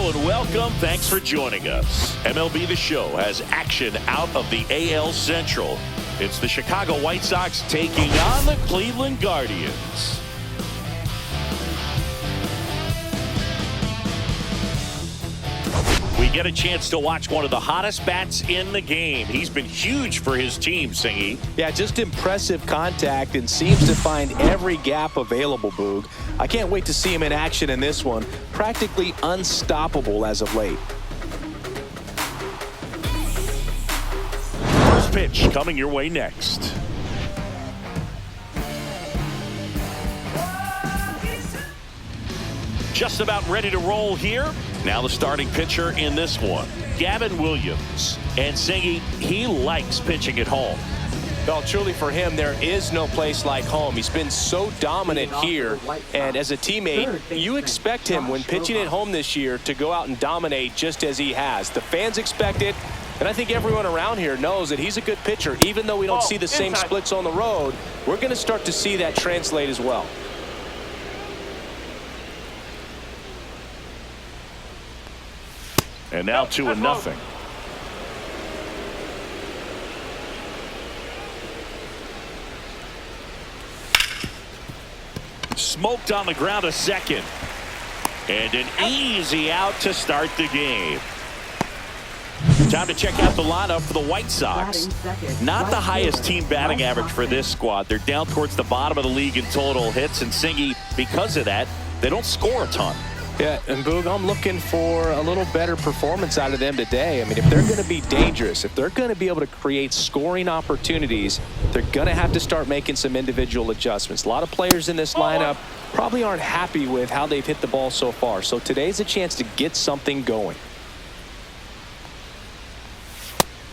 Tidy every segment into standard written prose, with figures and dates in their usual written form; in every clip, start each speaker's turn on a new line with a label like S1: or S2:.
S1: Hello and welcome. Thanks for joining us. MLB The Show has action out of the AL Central. It's the Chicago White Sox taking on the Cleveland Guardians. We get a chance to watch one of the hottest bats in the game. He's been huge for his team, Singy.
S2: Yeah, just impressive contact and seems to find every gap available, Boog. I can't wait to see him in action in this one. Practically unstoppable as of late.
S1: First pitch coming your way next. Just about ready to roll here. Now the starting pitcher in this one, Gavin Williams. And Singy, he likes pitching at home.
S2: Well, truly for him, there is no place like home. He's been so dominant here. And as a teammate, you expect him when pitching at home this year to go out and dominate just as he has. The fans expect it. And I think everyone around here knows that he's a good pitcher. Even though we don't see the same splits on the road, we're going to start to see that translate as well.
S1: And now 2-0. Smoked on the ground a second. And an easy out to start the game. Time to check out the lineup for the White Sox. Not the highest team batting average for this squad. They're down towards the bottom of the league in total hits. And Singy, because of that, they don't score a ton.
S2: Yeah, and Boog, I'm looking for a little better performance out of them today. I mean, if they're going to be dangerous, if they're going to be able to create scoring opportunities, they're going to have to start making some individual adjustments. A lot of players in this lineup probably aren't happy with how they've hit the ball so far. So today's a chance to get something going.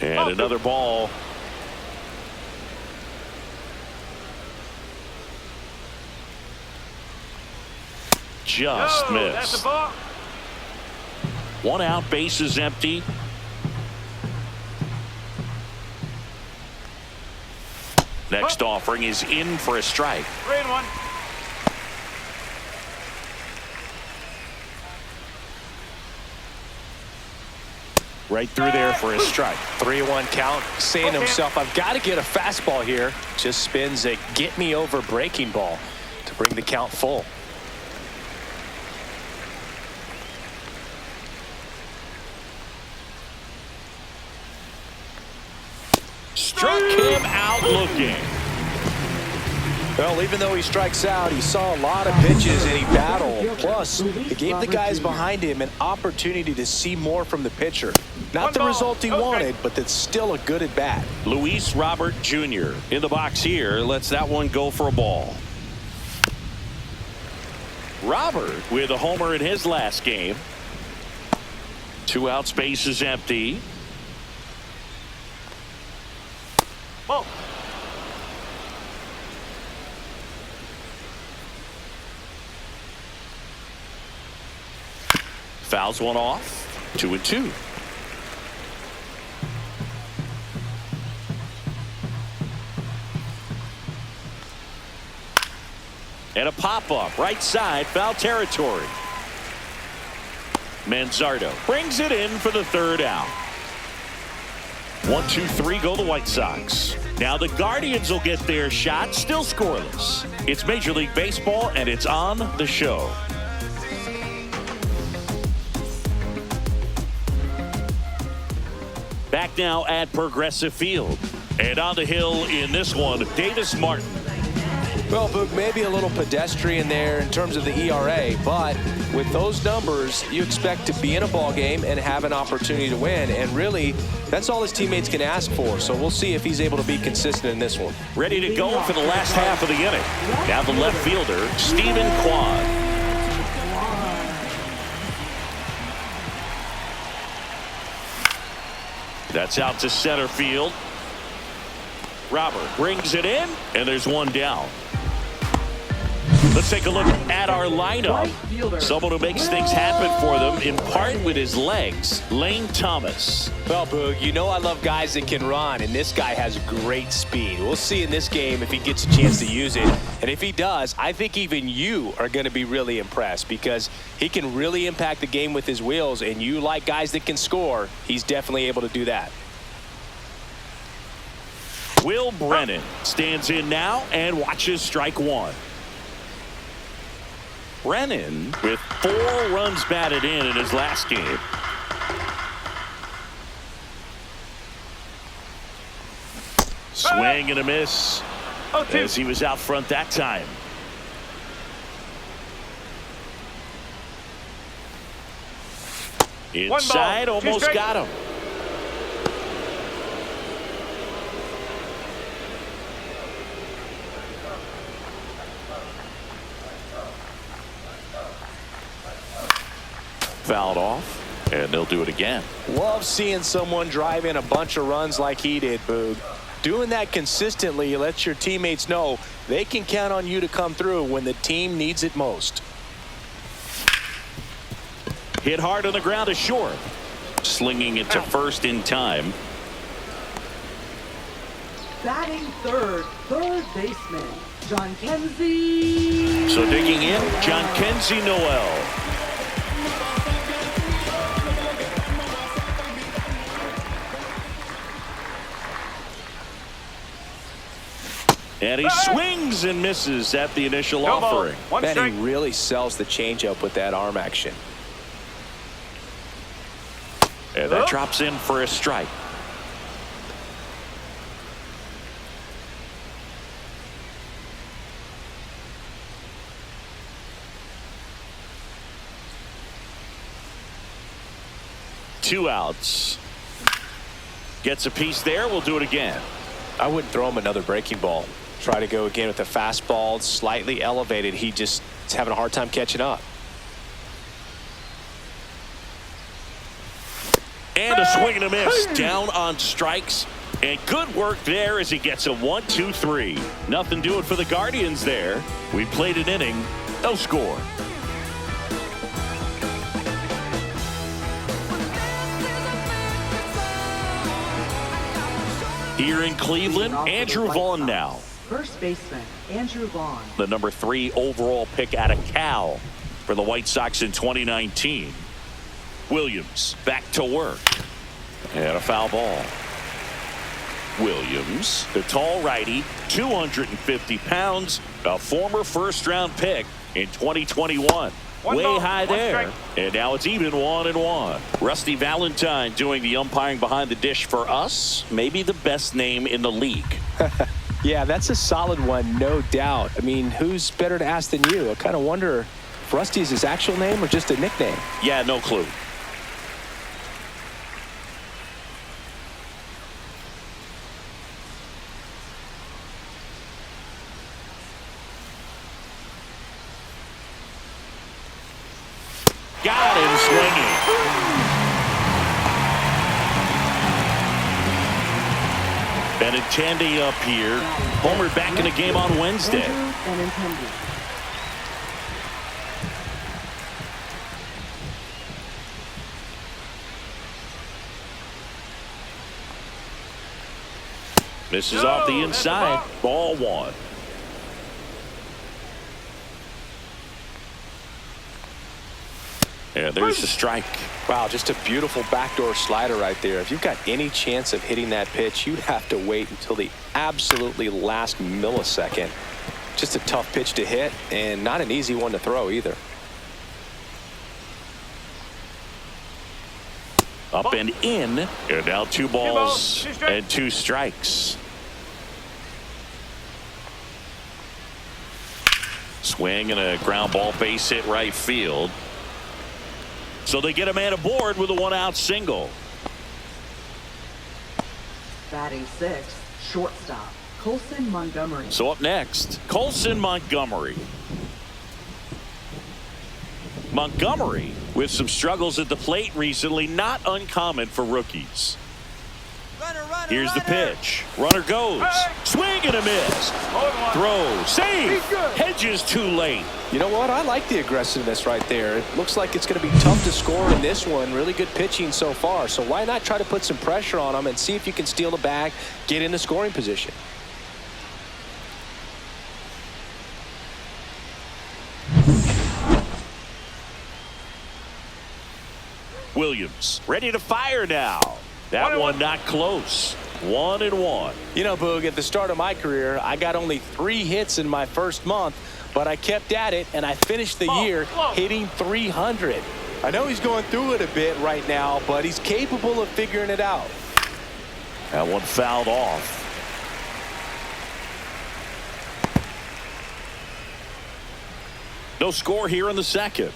S1: And another ball. Just missed. One out, base is empty. Next offering is in for a strike.
S3: 3-1.
S1: Right through there for a strike.
S2: 3-1 count, saying to himself, I've got to get a fastball here. Just spins a get me over breaking ball to bring the count full.
S1: Struck him out looking.
S2: Well, even though he strikes out, he saw a lot of pitches and he battled. Plus, it gave the guys behind him an opportunity to see more from the pitcher. Not the result he wanted, but that's still a good at bat.
S1: Luis Robert Jr. in the box here. Lets that one go for a ball. Robert with a homer in his last game. 2 outs, base is empty.
S3: Ball.
S1: Fouls one off. 2-2. And a pop-up right side, foul territory. Manzardo brings it in for the third out. 1-2-3 go the White Sox. Now the Guardians will get their shot, still scoreless. It's Major League Baseball and it's on the show. Back now at Progressive Field. And on the hill in this one, Davis Martin.
S2: Well, Boog, maybe a little pedestrian there in terms of the ERA, but with those numbers, you expect to be in a ball game and have an opportunity to win. And really, that's all his teammates can ask for. So we'll see if he's able to be consistent in this one.
S1: Ready to go for the last half of the inning. Now the left fielder, Stephen Kwan. That's out to center field. Robert brings it in, and there's one down. Let's take a look at our lineup. Someone who makes things happen for them, in part with his legs, Lane Thomas.
S2: Well, Boog, you know I love guys that can run, and this guy has great speed. We'll see in this game if he gets a chance to use it. And if he does, I think even you are going to be really impressed because he can really impact the game with his wheels, and you like guys that can score, he's definitely able to do that.
S1: Will Brennan stands in now and watches strike one. Brennan with 4 runs batted in his last game. Swing and a miss as he was out front that time. Inside, almost got him. Fouled off, and they'll do it again.
S2: Love seeing someone drive in a bunch of runs like he did, Boog. Doing that consistently lets your teammates know they can count on you to come through when the team needs it most.
S1: Hit hard on the ground to short. Slinging it to first in time.
S4: Batting third baseman, John Kenzie.
S1: So digging in, John Kenzie Noel. And he swings and misses at the initial offering.
S2: Man, he really sells the changeup with that arm action.
S1: And that drops in for a strike. Two outs. Gets a piece there. We'll do it again.
S2: I wouldn't throw him another breaking ball. Try to go again with the fastball, slightly elevated. He just is having a hard time catching up.
S1: And a swing and a miss. Down on strikes. And good work there as he gets a 1-2-3. Nothing doing for the Guardians there. We played an inning. No score. Here in Cleveland, Andrew Vaughn now.
S4: First baseman, Andrew Vaughn.
S1: The number 3 overall pick out of Cal for the White Sox in 2019. Williams back to work. And a foul ball. Williams, the tall righty, 250 pounds, a former first-round pick in 2021. Way high there. And now it's even 1-1. Rusty Valentine doing the umpiring behind the dish for us. Maybe the best name in the league.
S2: Yeah, that's a solid one, no doubt. I mean, who's better to ask than you? I kind of wonder if Rusty is his actual name or just a nickname.
S1: Yeah, no clue. Got him swinging. Benintendi up here. Homer back in the game on Wednesday. Misses off the inside. Ball 1. And there's the strike.
S2: Wow, just a beautiful backdoor slider right there. If you've got any chance of hitting that pitch, you'd have to wait until the absolutely last millisecond. Just a tough pitch to hit and not an easy one to throw either.
S1: Up and in. And now 2 balls and 2 strikes. Swing and a ground ball, base hit right field. So they get a man aboard with a 1-out single.
S4: Batting 6th, shortstop, Colson Montgomery.
S1: So up next, Colson Montgomery. Montgomery with some struggles at the plate recently, not uncommon for rookies. Here's the pitch. Runner goes. Swing and a miss. Throw. Save. Hedges too late.
S2: You know what? I like the aggressiveness right there. It looks like it's going to be tough to score in this one. Really good pitching so far. So why not try to put some pressure on him and see if you can steal the bag, get in the scoring position.
S1: Williams ready to fire now. That one not close. 1-1.
S2: You know, Boog, at the start of my career, I got only 3 hits in my first month, but I kept at it, and I finished the year hitting 300. I know he's going through it a bit right now, but he's capable of figuring it out.
S1: That one fouled off. No score here in the second.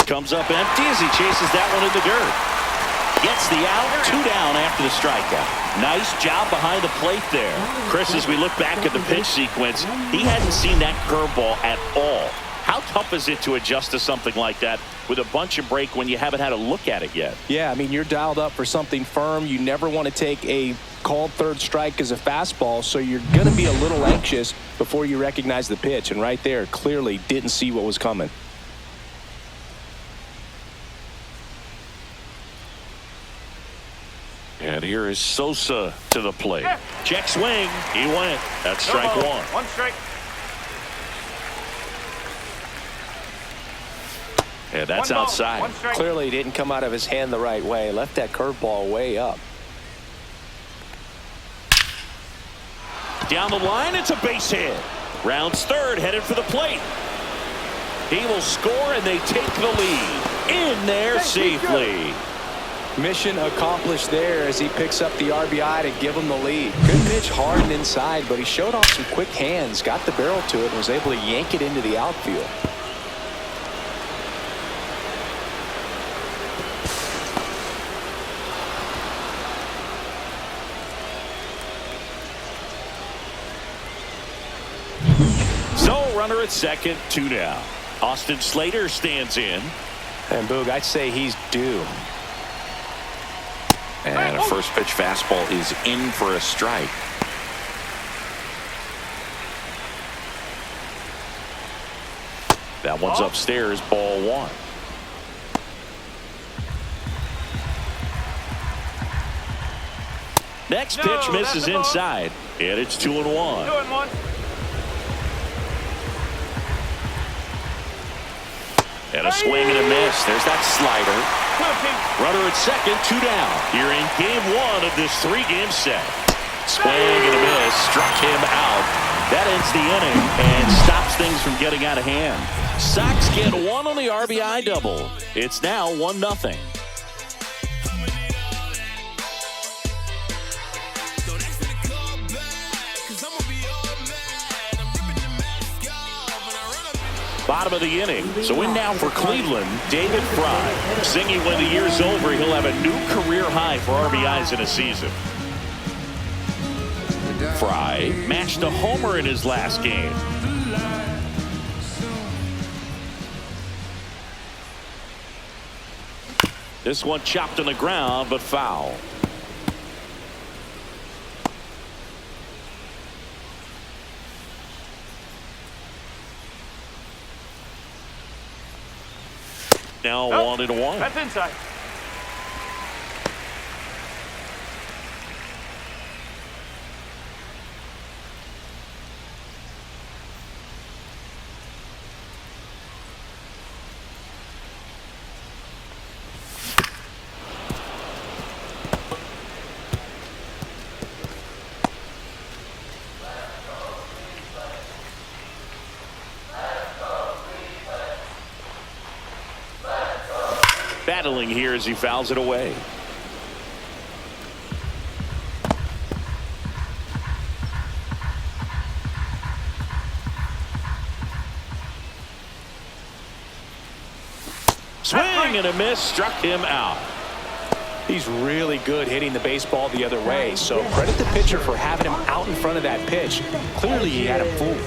S1: Comes up empty as he chases that one in the dirt. Gets the out, 2 down after the strikeout. Nice job behind the plate there. Chris, as we look back at the pitch sequence, he hadn't seen that curveball at all. How tough is it to adjust to something like that with a bunch of break when you haven't had a look at it yet?
S2: Yeah, I mean, you're dialed up for something firm. You never want to take a called third strike as a fastball, so you're going to be a little anxious before you recognize the pitch. And right there, clearly didn't see what was coming.
S1: And here is Sosa to the plate. Check swing. He went. That's strike 1.
S3: 1 strike.
S1: And that's outside.
S2: Clearly didn't come out of his hand the right way. Left that curveball way up.
S1: Down the line, it's a base hit. Rounds third, headed for the plate. He will score, and they take the lead. In there safely.
S2: Mission accomplished there as he picks up the RBI to give him the lead. Good pitch, hard and inside, but he showed off some quick hands, got the barrel to it, and was able to yank it into the outfield.
S1: So, runner at second, 2 down. Austin Slater stands in.
S2: And Boog, I'd say he's due.
S1: And a first pitch fastball is in for a strike. That one's upstairs, ball 1. Next pitch misses inside, and it's 2-1.
S3: 2-1.
S1: And a swing and a miss. There's that slider. Runner at second, 2 down. Here in game 1 of this 3-game set. Swing and a miss. Struck him out. That ends the inning and stops things from getting out of hand. Sox get 1 on the RBI double. It's now 1-0. Bottom of the inning. So in now for Cleveland, David Fry. Singing when the year's over, he'll have a new career high for RBIs in a season. Fry matched a homer in his last game. This one chopped on the ground, but foul. Now 1-1.
S3: That's inside.
S1: Battling here as he fouls it away. Swing and a miss, struck him out.
S2: He's really good hitting the baseball the other way, so credit the pitcher for having him out in front of that pitch. Clearly he had him fooled.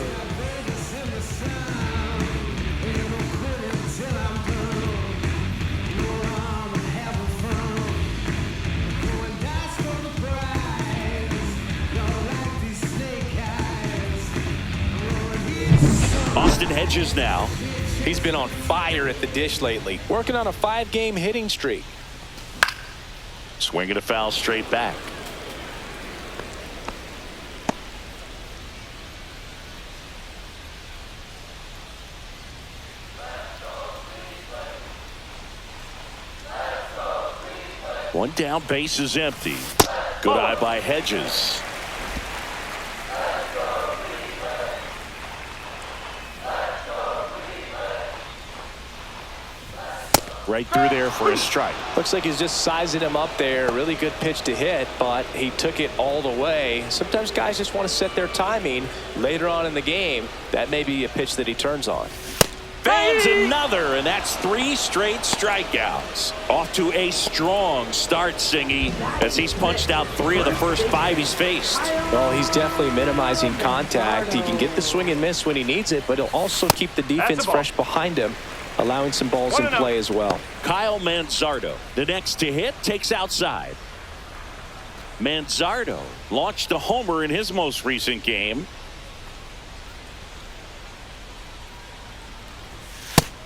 S1: Hedges now.
S2: He's been on fire at the dish lately, working on a 5-game hitting streak.
S1: Swinging a foul straight back. One down, base is empty. Good eye by Hedges. Right through there for a strike.
S2: Looks like he's just sizing him up there. Really good pitch to hit, but he took it all the way. Sometimes guys just want to set their timing later on in the game. That may be a pitch that he turns on.
S1: Fans another, and that's 3 straight strikeouts. Off to a strong start, Singy, as he's punched out 3 of the first 5 he's faced.
S2: Well, he's definitely minimizing contact. He can get the swing and miss when he needs it, but he'll also keep the defense fresh behind him, allowing some balls in play as well.
S1: Kyle Manzardo, the next to hit, takes outside. Manzardo launched a homer in his most recent game.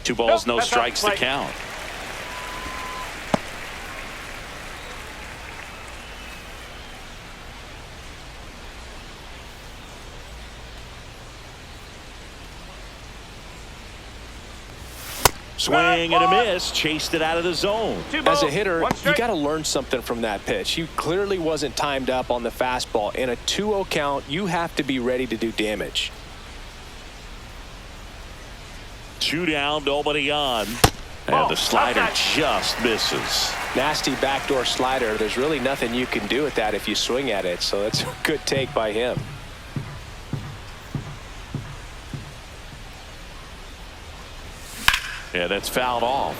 S1: 2 balls, no strikes to count. Swing and a miss, chased it out of the zone.
S2: As a hitter, you got to learn something from that pitch. He clearly wasn't timed up on the fastball. In a 2-0 count, you have to be ready to do damage.
S1: 2 down, nobody on. And the slider just misses.
S2: Nasty backdoor slider. There's really nothing you can do with that if you swing at it. So that's a good take by him.
S1: Yeah, that's fouled off.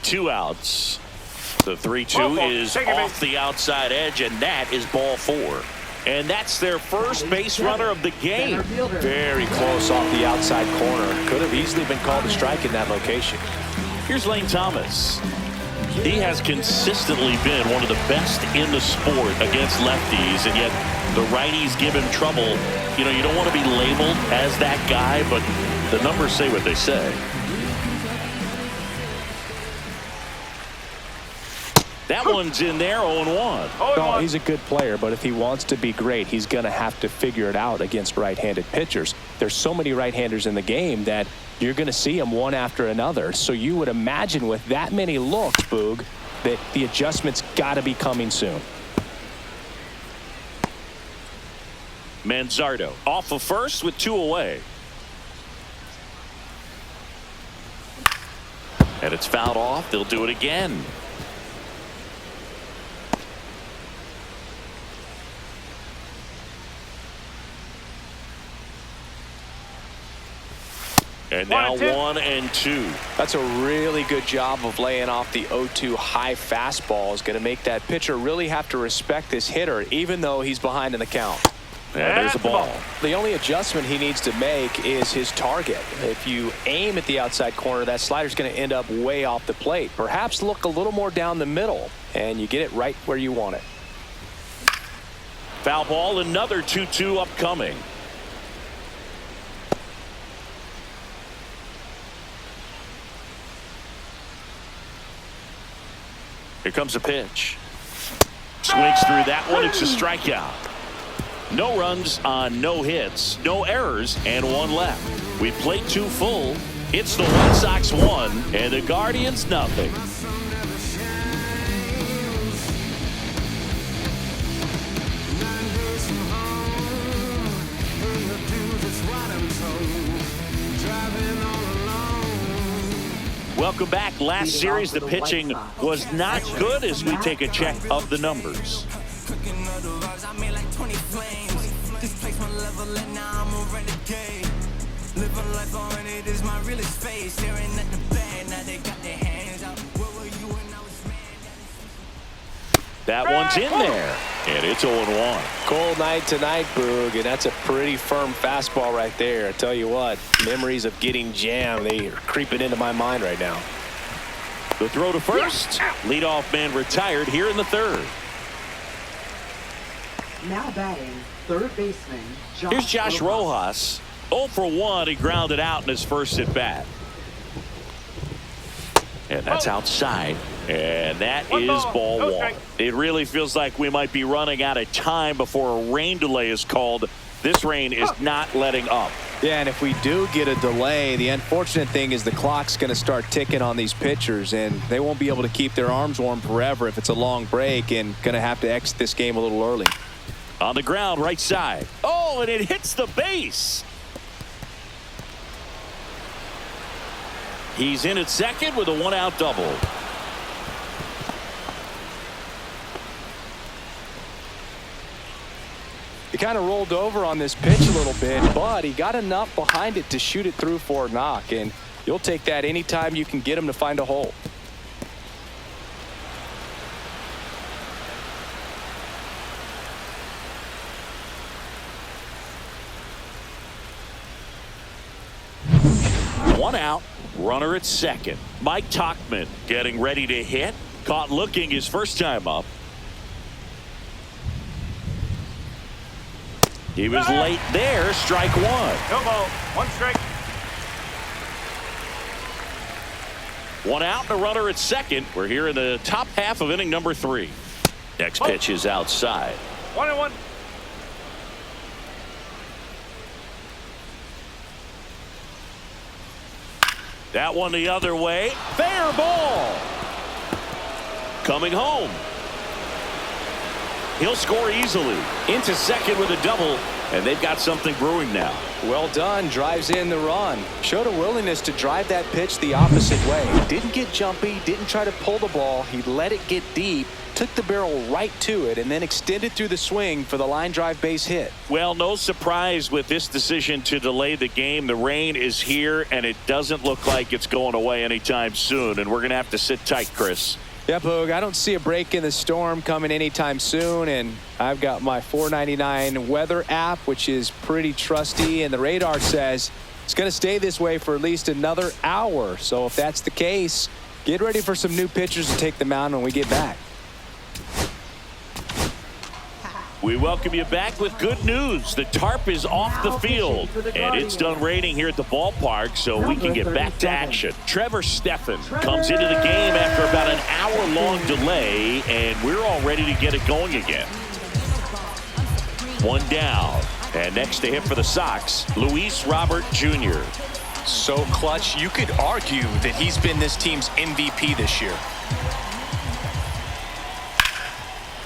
S1: Two outs. The 3-2 is off the outside edge, and that is ball 4. And that's their first base runner of the game.
S2: Very close off the outside corner. Could have easily been called a strike in that location.
S1: Here's Lane Thomas. He has consistently been one of the best in the sport against lefties, and yet the righties give him trouble. You know, you don't want to be labeled as that guy, but the numbers say what they say. That one's in there, 0-1.
S2: No, he's a good player, but if he wants to be great, he's going to have to figure it out against right-handed pitchers. There's so many right-handers in the game that you're going to see them one after another. So you would imagine with that many looks, Boog, that the adjustment's got to be coming soon.
S1: Manzardo off of first with 2 away. And it's fouled off. They'll do it again. And now 1-2.
S2: That's a really good job of laying off the 0-2 high fastball. Is going to make that pitcher really have to respect this hitter, even though he's behind in the count.
S1: And there's the ball.
S2: The only adjustment he needs to make is his target. If you aim at the outside corner, that slider's going to end up way off the plate. Perhaps look a little more down the middle, and you get it right where you want it.
S1: Foul ball, another 2-2 upcoming. Here comes a pitch. Swings through that one. It's a strikeout. No runs on no hits, no errors, and 1 left. We played 2 full. It's the White Sox 1 and the Guardians nothing. Welcome back. Last series, the pitching was not good as we take a check of the numbers. That one's in there, and it's 0-1.
S2: Cold night tonight, Boog, and that's a pretty firm fastball right there. I tell you what, memories of getting jammed, they are creeping into my mind right now.
S1: The throw to first. Leadoff man retired here in the third.
S4: Now batting, third baseman,
S1: Here's Josh Rojas. 0 for 1. He grounded out in his first at bat. And that's outside. And that is ball one. It really feels like we might be running out of time before a rain delay is called. This rain is not letting up.
S2: Yeah, and if we do get a delay, the unfortunate thing is the clock's going to start ticking on these pitchers, and they won't be able to keep their arms warm forever if it's a long break, and going to have to exit this game a little early.
S1: On the ground, right side. Oh, and it hits the base. He's in at second with a one-out double.
S2: He kind of rolled over on this pitch a little bit, but he got enough behind it to shoot it through for a knock, and you'll take that anytime you can get him to find a hole.
S1: One out, runner at second. Mike Tauchman getting ready to hit. Caught looking his first time up. He was late there. Strike one.
S3: No ball. One strike.
S1: One out and a runner at second. We're here in the top half of inning number 3. Next pitch is outside.
S3: 1-1.
S1: That one the other way. Fair ball. Coming home. He'll score easily. Into second with a double, and they've got something brewing now.
S2: Well done. Drives in the run. Showed a willingness to drive that pitch the opposite way. Didn't get jumpy. Didn't try to pull the ball. He let it get deep. Took the barrel right to it and then extended through the swing for the line drive base hit.
S1: Well, no surprise with this decision to delay the game. The rain is here, and it doesn't look like it's going away anytime soon. And we're going to have to sit tight, Chris.
S2: Yep, Hoog, I don't see a break in the storm coming anytime soon, and I've got my $4.99 weather app, which is pretty trusty, and the radar says it's going to stay this way for at least another hour. So if that's the case, get ready for some new pitchers to take the mound when we get back.
S1: We welcome you back with good news. The tarp is off the field, and it's done raining here at the ballpark, so we can get back to action. Trevor Stephan comes into the game after about an hour-long delay, and we're all ready to get it going again. One down, and next to him for the Sox, Luis Robert Jr.
S2: So clutch, you could argue that he's been this team's MVP this year.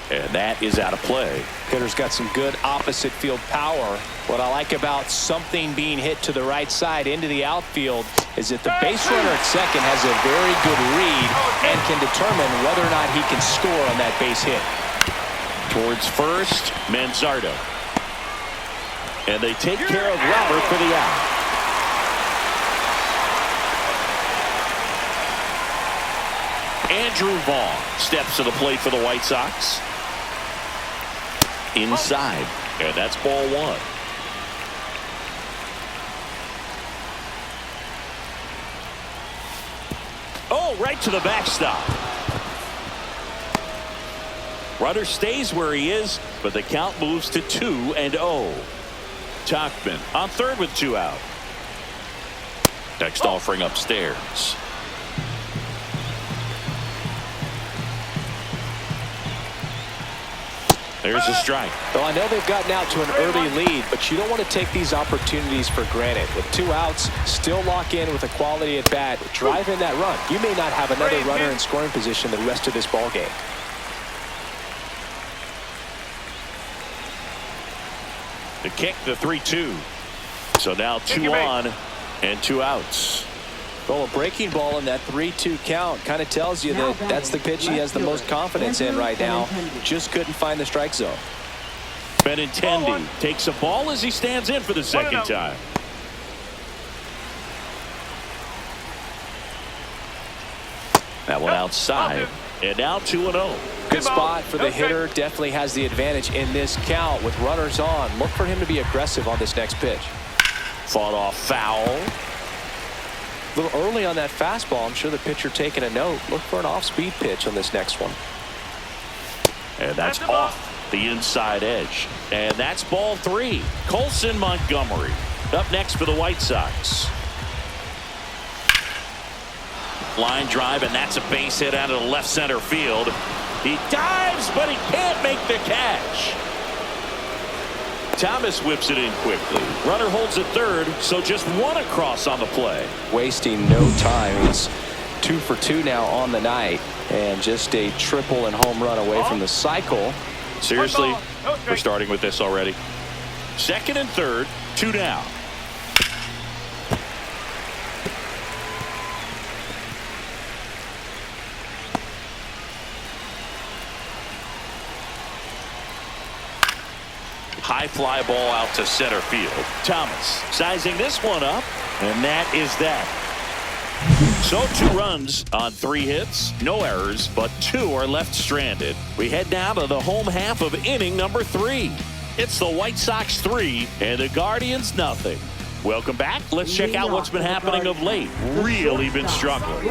S1: And that is out of play.
S2: Hitter's got some good opposite field power. What I like about something being hit to the right side into the outfield is that the base runner at second has a very good read and can determine whether or not he can score on that base hit.
S1: Towards first, Manzardo. And they take care of Robert for the out. Andrew Vaughn steps to the plate for the White Sox. Inside, and that's ball one. Oh, right to the backstop. Runner stays where he is, but the count moves to 2-0. Tauchman on third with 2 out. Next offering upstairs. There's a strike.
S2: Well, I know they've gotten out to an early lead, but you don't want to take these opportunities for granted. With 2 outs, still lock in with a quality at bat. Drive in that run. You may not have another runner in scoring position the rest of this ball game.
S1: The kick, the 3-2. So now 2 on and 2 outs.
S2: Well, a breaking ball in that 3-2 count kind of tells you that that's the pitch he has the most confidence in right now. Just couldn't find the strike zone.
S1: Benintendi takes a ball as he stands in for the second time. That one outside. And now 2-0.
S2: Good spot for the hitter. Definitely has the advantage in this count with runners on. Look for him to be aggressive on this next pitch.
S1: Fought off foul.
S2: A little early on that fastball. I'm sure the pitcher taking a note. Look for an off-speed pitch on this next one.
S1: And that's off the inside edge. And that's ball 3. Colson Montgomery up next for the White Sox. Line drive, and that's a base hit out of the left center field. He dives, but he can't make the catch. Thomas whips it in quickly. Runner holds at third, so just one across on the play.
S2: Wasting no time. He's 2 for 2 now on the night, and just a triple and home run away from the cycle.
S1: Seriously, we're starting with this already. Second and third, 2 down. High fly ball out to center field. Thomas sizing this one up, and that is that. So 2 runs on 3 hits, no errors, but 2 are left stranded. We head now to the home half of inning number 3. It's the White Sox 3 and the Guardians nothing. Welcome back. Let's check out what's been happening of late. Really been struggling.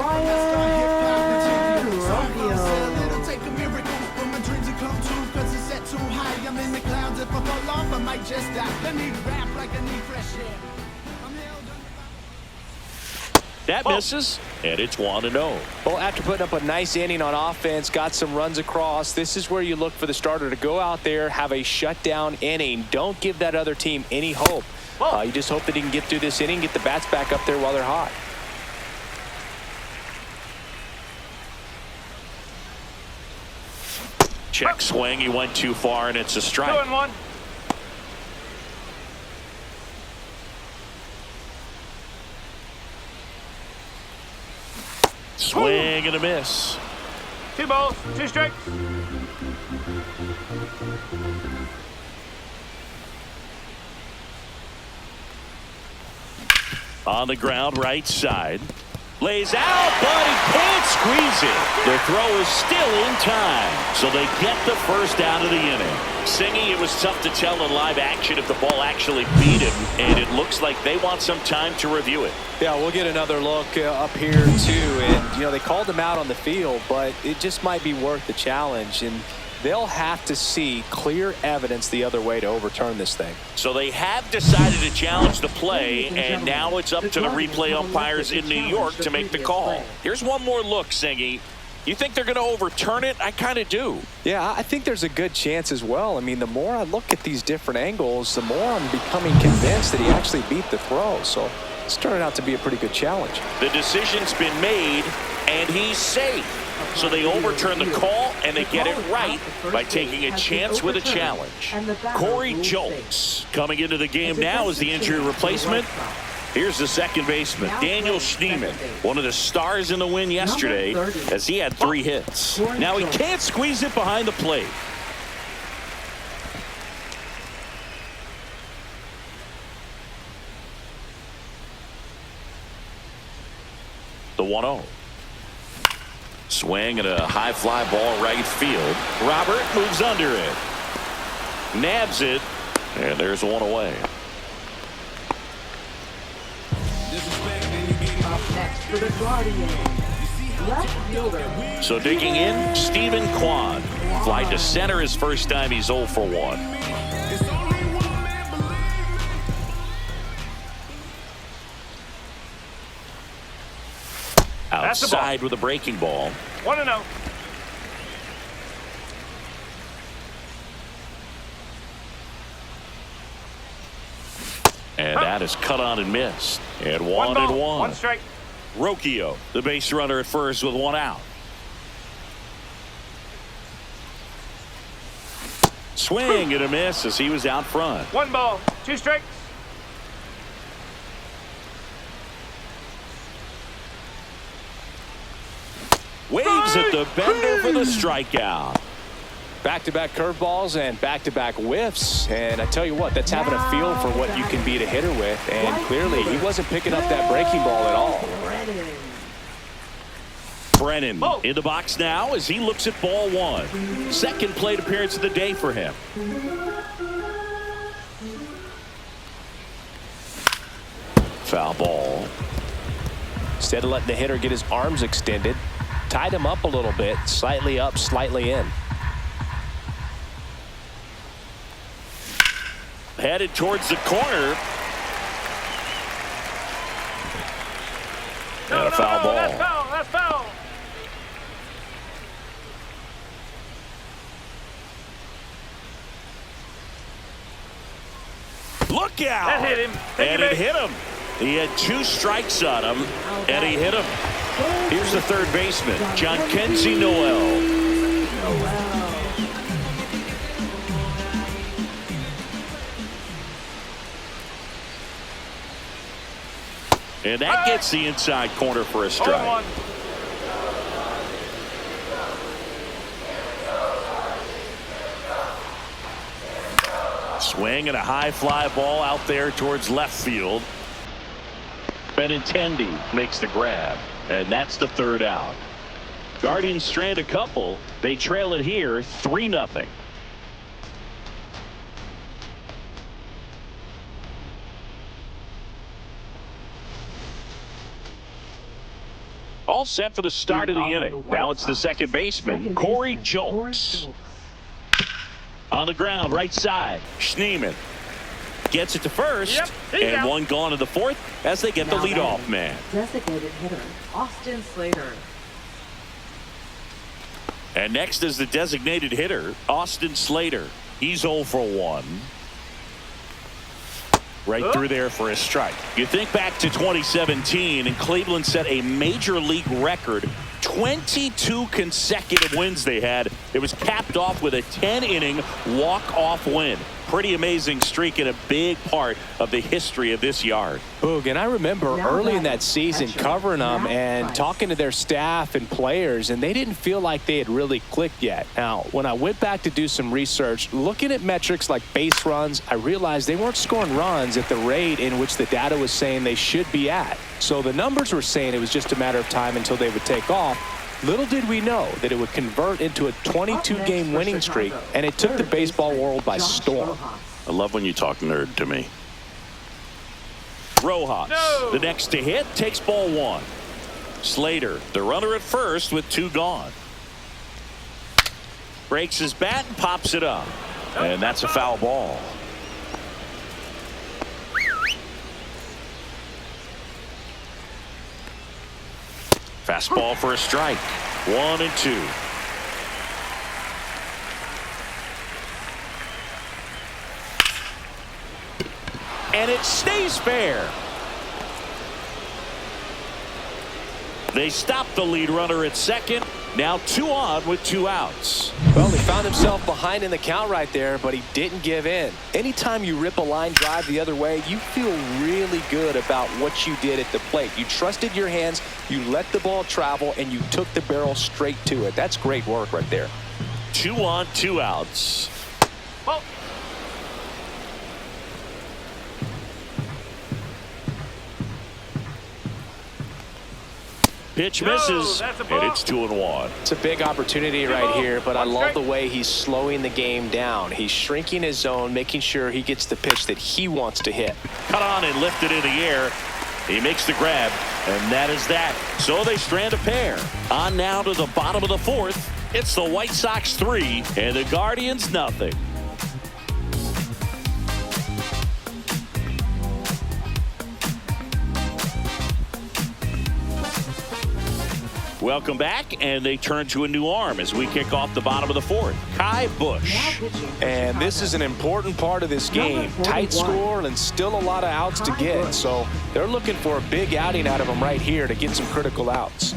S1: That misses, and it's 1-0.
S2: Well, after putting up a nice inning on offense, got some runs across, this is where you look for the starter to go out there, have a shutdown inning. Don't give that other team any hope. You just hope that he can get through this inning, get the bats back up there while they're hot.
S1: Check swing. He went too far, and it's a strike.
S3: 2-1.
S1: Swing and a miss.
S3: 2 balls, 2 strikes.
S1: On the ground, right side. Lays out, but he can't squeeze it. The throw is still in time, so they get the first out of the inning. Singy, it was tough to tell in live action if the ball actually beat him, and it looks like they want some time to review it.
S2: Yeah, we'll get another look up here too, and they called him out on the field, but it just might be worth the challenge, and they'll have to see clear evidence the other way to overturn this thing.
S1: So they have decided to challenge the play, and now it's up to the replay umpires in New York to make the call. Here's one more look, Singy. You think they're going to overturn it? I kind of do.
S2: Yeah, I think there's a good chance as well. I mean, the more I look at these different angles, the more I'm becoming convinced that he actually beat the throw. So it's turning out to be a pretty good challenge.
S1: The decision's been made, and he's safe. So they overturn the call, and they get it right by taking a chance with a challenge. Corey Jolks coming into the game now as the injury replacement. Here's the second baseman, Daniel Schneemann, one of the stars in the win yesterday as he had 3 hits. Now he can't squeeze it behind the plate. The 1-0. Swing and a high fly ball right field. Robert moves under it. Nabs it. And there's one away.
S4: Up next for the Guardians, left fielder.
S1: So digging in, Stephen Kwan. Fly to center his first time. He's 0 for 1. Outside with a breaking ball.
S3: 1-0.
S1: And that is cut on and missed. And 1-1.
S3: 1 strike.
S1: Rocchio, the base runner at first with 1 out. Swing and a miss as he was out front.
S3: 1 ball, 2 strikes.
S1: Waves at the bender for the strikeout.
S2: Back-to-back curveballs and back-to-back whiffs. And I tell you what, that's having a feel for what you can beat a hitter with. And clearly, he wasn't picking up that breaking ball at all.
S1: Brennan in the box now as he looks at ball 1. Second plate appearance of the day for him. Foul ball.
S2: Instead of letting the hitter get his arms extended, tied him up a little bit, slightly up, slightly in.
S1: Headed towards the corner. And a foul ball.
S3: That's foul. That's foul.
S1: Look out.
S3: That hit him.
S1: And it hit him. He had 2 strikes on him, and he hit him. Here's the third baseman, John Kenzie Noel. And that gets the inside corner for a strike. Swing and a high fly ball out there towards left field. Benintendi makes the grab, and that's the third out. Guardians strand a couple. They trail it here 3-0. All set for the start of the inning. Now it's the second baseman, Corey Julks. On the ground, right side. Schneemann gets it to first. And one gone to the fourth as they get the leadoff man.
S4: Designated hitter, Austin Slater.
S1: And next is the designated hitter, Austin Slater. He's 0 for 1. Right through there for a strike. You think back to 2017, and Cleveland set a major league record. 22 consecutive wins they had. It was capped off with a 10-inning walk-off win. Pretty amazing streak and a big part of the history of this yard.
S2: Boog, and I remember early in that season covering them and talking to their staff and players, and they didn't feel like they had really clicked yet. Now, when I went back to do some research, looking at metrics like base runs, I realized they weren't scoring runs at the rate in which the data was saying they should be at. So the numbers were saying it was just a matter of time until they would take off. Little did we know that it would convert into a 22-game winning streak, and it took the baseball world by storm.
S1: I love when you talk nerd to me. Rojas, the next to hit, takes ball 1. Slater, the runner at first with 2 gone. Breaks his bat and pops it up. And that's a foul ball. Fastball for a strike. 1-2. And it stays fair. They stop the lead runner at second. Now 2 on with 2 outs.
S2: Well, he found himself behind in the count right there, but he didn't give in. Anytime you rip a line drive the other way, you feel really good about what you did at the plate. You trusted your hands, you let the ball travel, and you took the barrel straight to it. That's great work right there.
S1: 2 on, 2 outs.
S3: Well,
S1: Pitch misses,
S3: that's a
S1: and
S3: ball.
S1: it's 2-1.
S2: It's a big opportunity right here, but I love the way he's slowing the game down. He's shrinking his zone, making sure he gets the pitch that he wants to hit.
S1: Cut on and lifted in the air. He makes the grab, and that is that. So they strand a pair. On now to the bottom of the 4th. It's the White Sox 3 and the Guardians nothing. Welcome back, and they turn to a new arm as we kick off the bottom of the 4th. Kai Bush.
S2: And this is an important part of this game. Tight score and still a lot of outs to get. So they're looking for a big outing out of him right here to get some critical outs.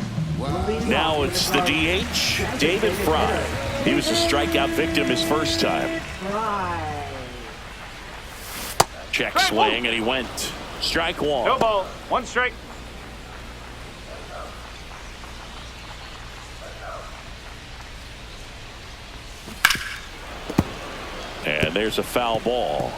S1: Now it's the DH, David Fry. He was a strikeout victim his first time. Check swing, and he went. Strike 1.
S3: no ball. 1 strike.
S1: And there's a foul ball.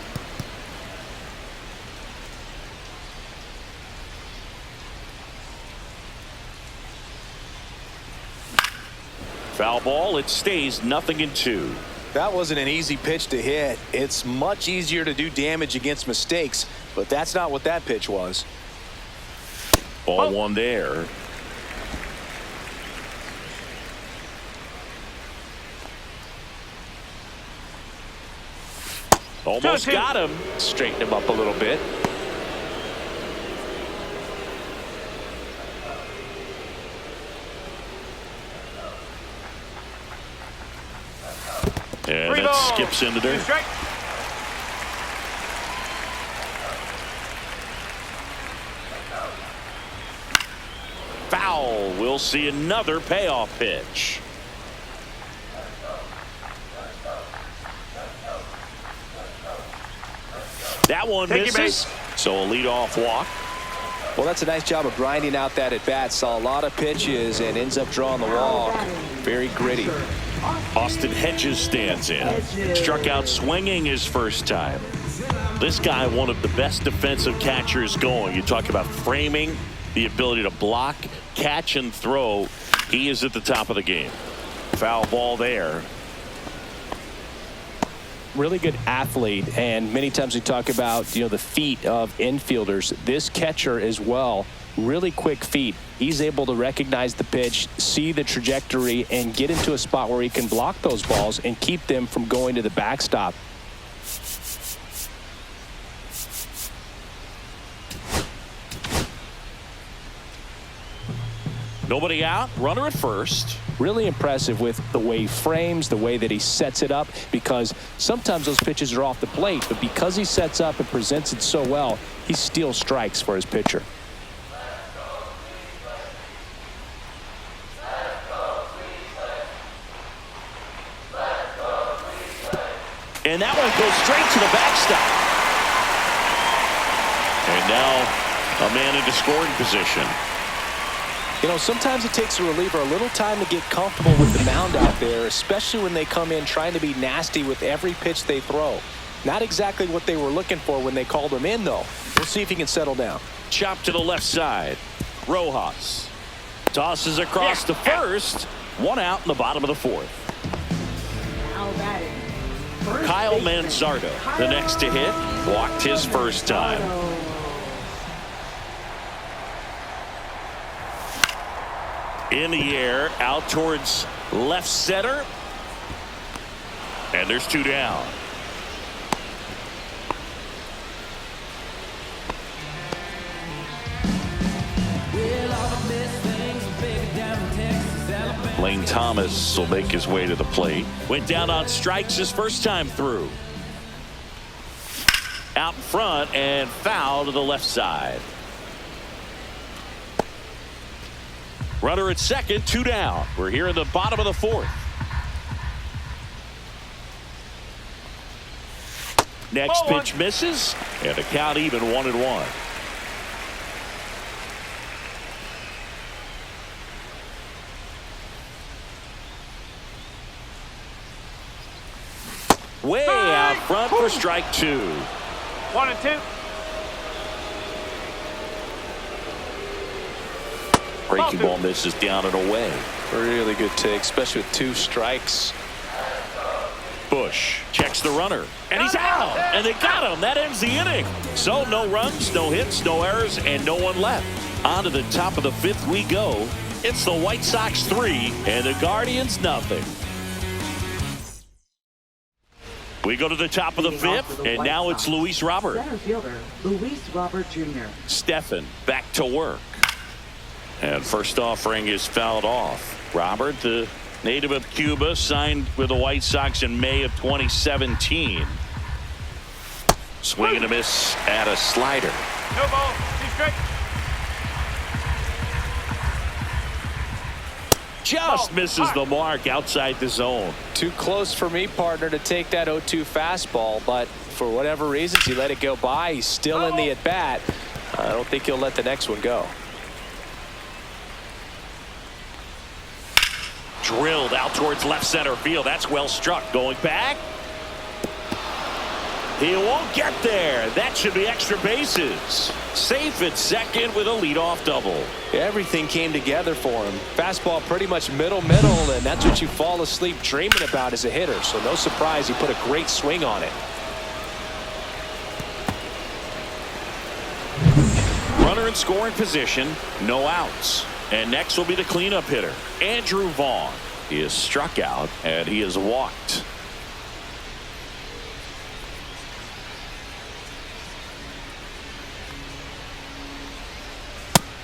S1: Foul ball. It stays 0-2.
S2: That wasn't an easy pitch to hit. It's much easier to do damage against mistakes, but that's not what that pitch was.
S1: Ball one there. Almost got him.
S2: Straighten him up a little bit.
S1: And it skips into dirt. Foul. We'll see another payoff pitch. That one misses. So a leadoff walk.
S2: Well, that's a nice job of grinding out that at bat. Saw a lot of pitches and ends up drawing the walk. Very gritty.
S1: Austin Hedges stands in. Struck out swinging his first time. This guy, one of the best defensive catchers going. You talk about framing, the ability to block, catch, and throw. He is at the top of the game. Foul ball there.
S2: Really good athlete, and many times we talk about the feet of infielders. This catcher as well, really quick feet. He's able to recognize the pitch, see the trajectory, and get into a spot where he can block those balls and keep them from going to the backstop.
S1: Nobody out, runner at first.
S2: Really impressive with the way he frames, the way that he sets it up, because sometimes those pitches are off the plate, but because he sets up and presents it so well, he steals strikes for his pitcher.
S1: And that one goes straight to the backstop. And now a man into scoring position.
S2: Sometimes it takes a reliever a little time to get comfortable with the mound out there, especially when they come in trying to be nasty with every pitch they throw. Not exactly what they were looking for when they called him in, though. We'll see if he can settle down.
S1: Chop to the left side. Rojas tosses across to first. One out in the bottom of the fourth. Kyle Manzardo, the next to hit, walked his first time. In the air, out towards left center. And there's two down. Lane Thomas will make his way to the plate. Went down on strikes his first time through. Out in front and foul to the left side. Runner at second, two down. We're here in the bottom of the fourth. Next pitch misses, and the count even 1-1. Way out front for strike two.
S3: 1-2.
S1: Breaking ball misses down and away.
S2: Really good take, especially with two strikes.
S1: Bush checks the runner, and he's out, and they got him. That ends the inning. So no runs, no hits, no errors, and no one left. On to the top of the fifth we go. It's the White Sox 3 and the Guardians nothing. We go to the top of the fifth, and now it's Luis Robert.
S4: Center fielder, Luis Robert Jr.
S1: Stephan back to work. And first offering is fouled off. Robert, the native of Cuba, signed with the White Sox in May of 2017. Swing and a miss at a slider.
S3: No ball. 2 strike.
S1: Just misses the mark outside the zone.
S2: Too close for me, partner, to take that 0-2 fastball, but for whatever reasons, he let it go by. He's still in the at-bat. I don't think he'll let the next one go.
S1: Drilled out towards left center field. That's well struck. Going back. He won't get there. That should be extra bases. Safe at second with a leadoff double.
S2: Everything came together for him. Fastball pretty much middle, and that's what you fall asleep dreaming about as a hitter. So no surprise he put a great swing on it.
S1: Runner in scoring position, no outs. And next will be the cleanup hitter, Andrew Vaughn. He is struck out and he is walked.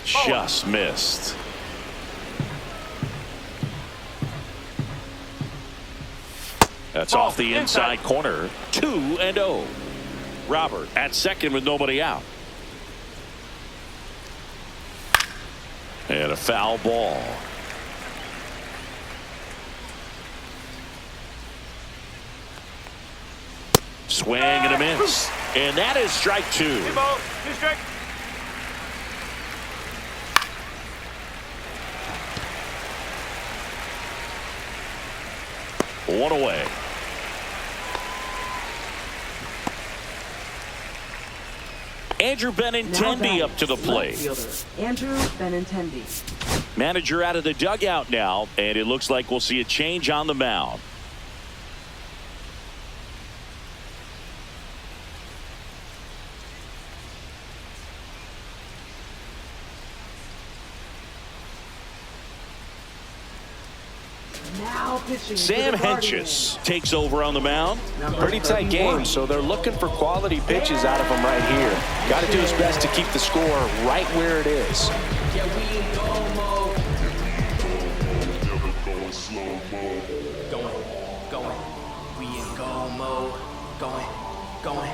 S1: Just missed. That's off the inside corner. 2-0. Robert at second with nobody out. And a foul ball. Swing and a miss. And that is strike 2.
S3: 2 balls, 2 strikes.
S1: One away. Andrew Benintendi up to the plate.
S4: Andrew Benintendi.
S1: Manager out of the dugout now, and it looks like we'll see a change on the mound.
S4: Now pitching.
S1: Sam Hentges takes over on the mound.
S2: Pretty tight game, so they're looking for quality pitches out of him right here. Got to do his best to keep the score right where it is.
S5: We in go mode. Going.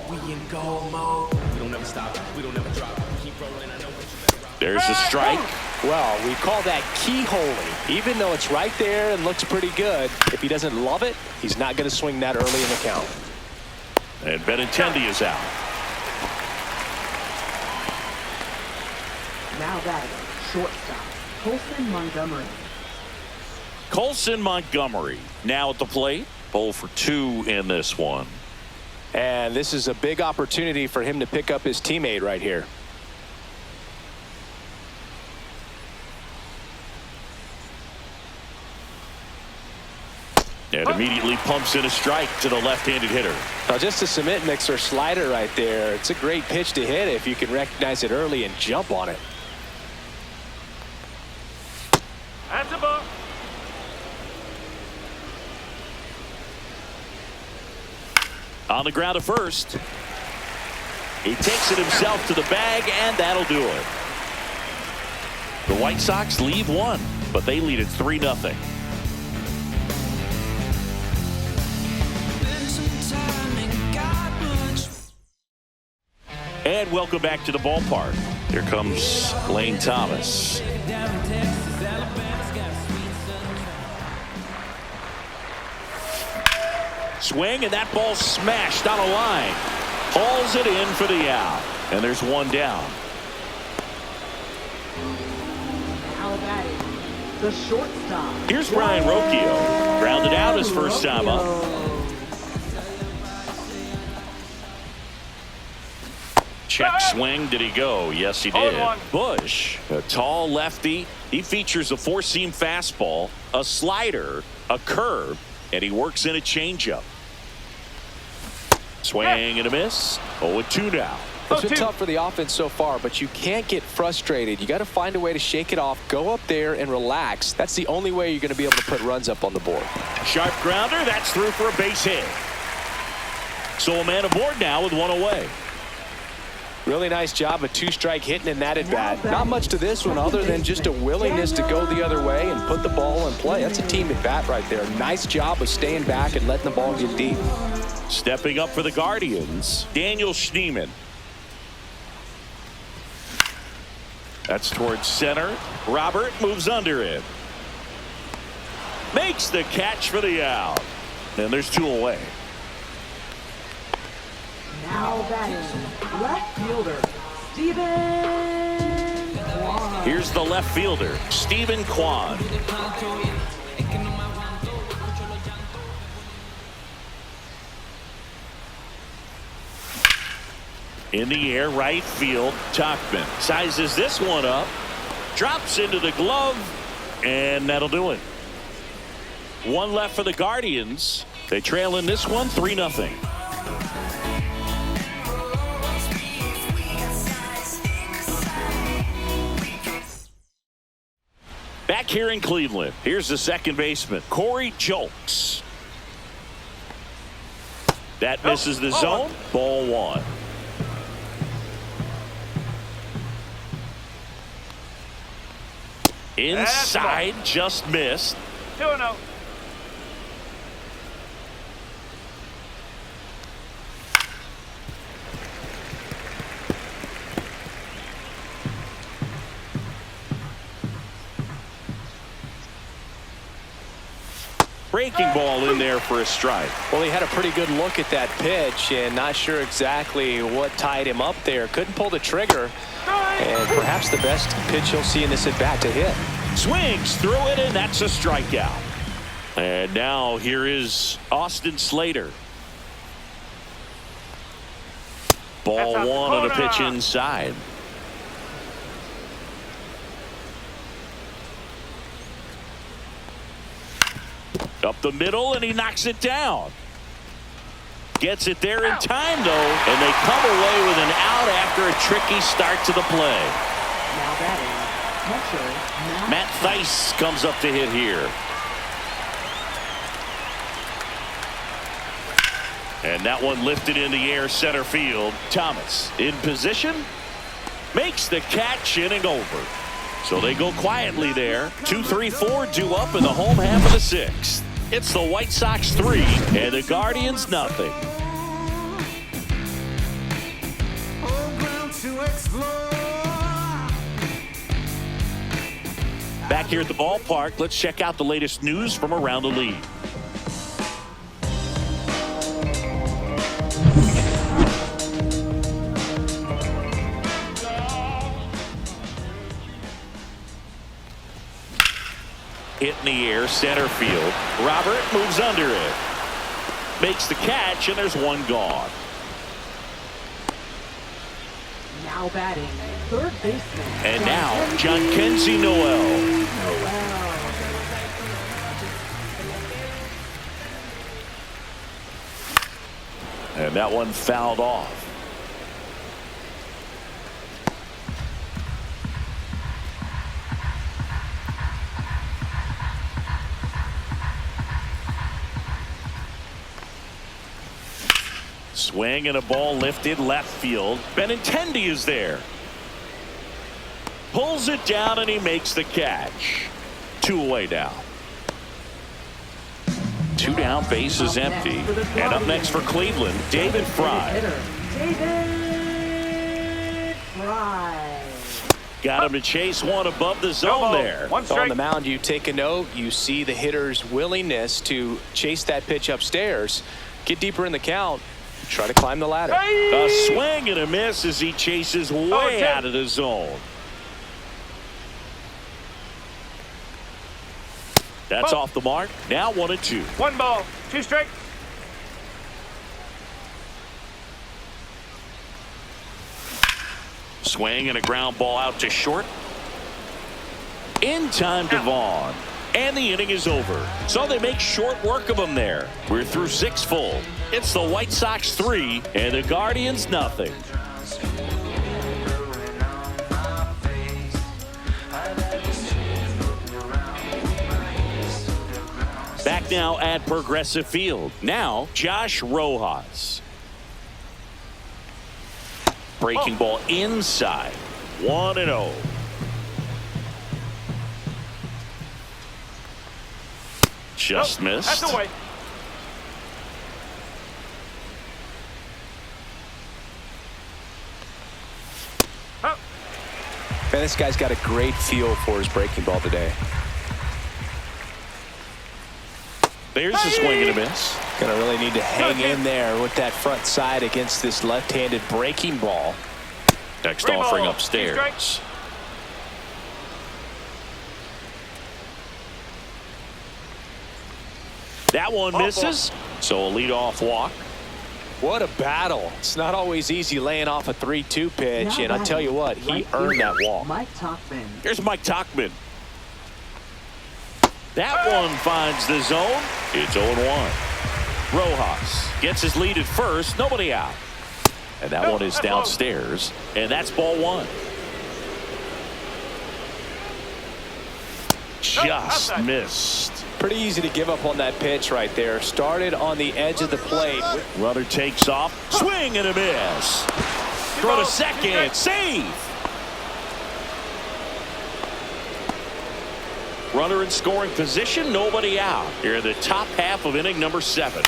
S5: We in go mode. We don't ever stop. We don't ever drop. Keep rolling. I know what you better rock.
S1: There's a strike.
S2: Well, we call that keyholing. Even though it's right there and looks pretty good, if he doesn't love it, he's not going to swing that early in the count.
S1: And Benintendi is out.
S4: Now batting, shortstop, Colson Montgomery.
S1: Colson Montgomery now at the plate. 0 for 2 in this one.
S2: And this is a big opportunity for him to pick up his teammate right here.
S1: And immediately pumps in a strike to the left-handed hitter.
S2: Now just a cement mixer slider right there. It's a great pitch to hit if you can recognize it early and jump on it.
S3: That's a ball.
S1: On the ground at first. He takes it himself to the bag, and that'll do it. The White Sox leave one, but they lead it 3-0. And welcome back to the ballpark. Here comes Lane Thomas. Swing, and that ball smashed on a line. Hauls it in for the out. And there's one down.
S4: Now batting, the shortstop.
S1: Here's Ryan Rocchio. Grounded out his first time up. Check swing. Did he go? Yes, he did. Bush, a tall lefty. He features a four-seam fastball, a slider, a curve, and he works in a changeup. Swing and a miss. 0-2 now.
S2: It's been tough for the offense so far, but you can't get frustrated. You got to find a way to shake it off, go up there and relax. That's the only way you're going to be able to put runs up on the board.
S1: Sharp grounder. That's through for a base hit. So a man aboard now with one away.
S2: Really nice job of two-strike hitting in that at-bat. Not much to this one other than just a willingness to go the other way and put the ball in play. That's a team at-bat right there. Nice job of staying back and letting the ball get deep.
S1: Stepping up for the Guardians, Daniel Schneemann. That's towards center. Robert moves under it. Makes the catch for the out. And there's two away.
S4: Now batting, left fielder, Stephen Kwan.
S1: Here's the left fielder, Stephen Kwan. In the air, right field, Tachman sizes this one up, drops into the glove, and that'll do it. One left for the Guardians. They trail in this one 3-0. back here in Cleveland. Here's the second baseman, Corey Julks. That misses the zone. Ball one. Inside, just missed.
S3: 2-0.
S1: Breaking ball in there for a strike.
S2: Well, he had a pretty good look at that pitch and not sure exactly what tied him up there. Couldn't pull the trigger. And perhaps the best pitch you'll see in this at-bat to hit.
S1: Swings through it, and that's a strikeout. And now here is Austin Slater. Ball one on a pitch inside. Up the middle, and he knocks it down. Gets it there in time, though, and they come away with an out after a tricky start to the play.
S4: Now batting, catcher,
S1: Matt Thaiss comes up to hit here. And that one lifted in the air center field. Thomas in position. Makes the catch, inning over. So they go quietly there. 2-3-4 due up in the home half of the sixth. It's the White Sox 3 and the Guardians nothing. Back here at the ballpark, let's check out the latest news from around the league. Hit in the air, center field. Robert moves under it. Makes the catch, and there's one gone.
S4: now batting, third baseman.
S1: And now, John Kenzie Noel. And that one fouled off. Swing and a ball lifted left field. Benintendi is there. Pulls it down and he makes the catch. 2 away now. 2 down, base is empty. And up next for Cleveland, David Fry.
S4: David Fry.
S1: Got him to chase one above the zone there.
S3: One
S2: On
S3: strike.
S2: the mound, you take a note. You see the hitter's willingness to chase that pitch upstairs. Get deeper in the count. Try to climb the ladder.
S1: A swing and a miss as he chases way out of the zone. That's off the mark. Now 1-2.
S3: 1 ball, 2 strikes.
S1: Swing and a ground ball out to short. In time to Vaughn. And the inning is over. So they make short work of him there. We're through 6 full. It's the White Sox 3 and the Guardians nothing. Back now at Progressive Field. Now Josh Rojas. Breaking ball inside. 1-0. Just missed.
S3: That's away.
S2: Man, this guy's got a great feel for his breaking ball today.
S1: There's a swing and a miss.
S2: Gonna really need to hang in there with that front side against this left-handed breaking ball.
S1: Next
S3: 3
S1: offering
S3: ball, 2
S1: upstairs.
S3: strikes.
S1: That one misses. So a leadoff walk.
S2: What a battle. It's not always easy laying off a 3-2 pitch,
S4: Now
S2: and I'll tell you what, he
S4: right
S2: earned that
S4: fielder,
S2: walk.
S4: Mike Tauchman.
S1: Here's Mike Tauchman. That one finds the zone. It's 0-1. Rojas gets his lead at first. Nobody out. And that one is downstairs. And that's ball 1. just missed.
S2: Pretty easy to give up on that pitch right there. Started on the edge of the plate.
S1: Runner takes off. Swing and a miss. Throw to second. Save. Runner in scoring position. Nobody out. Here in the top half of inning number 7.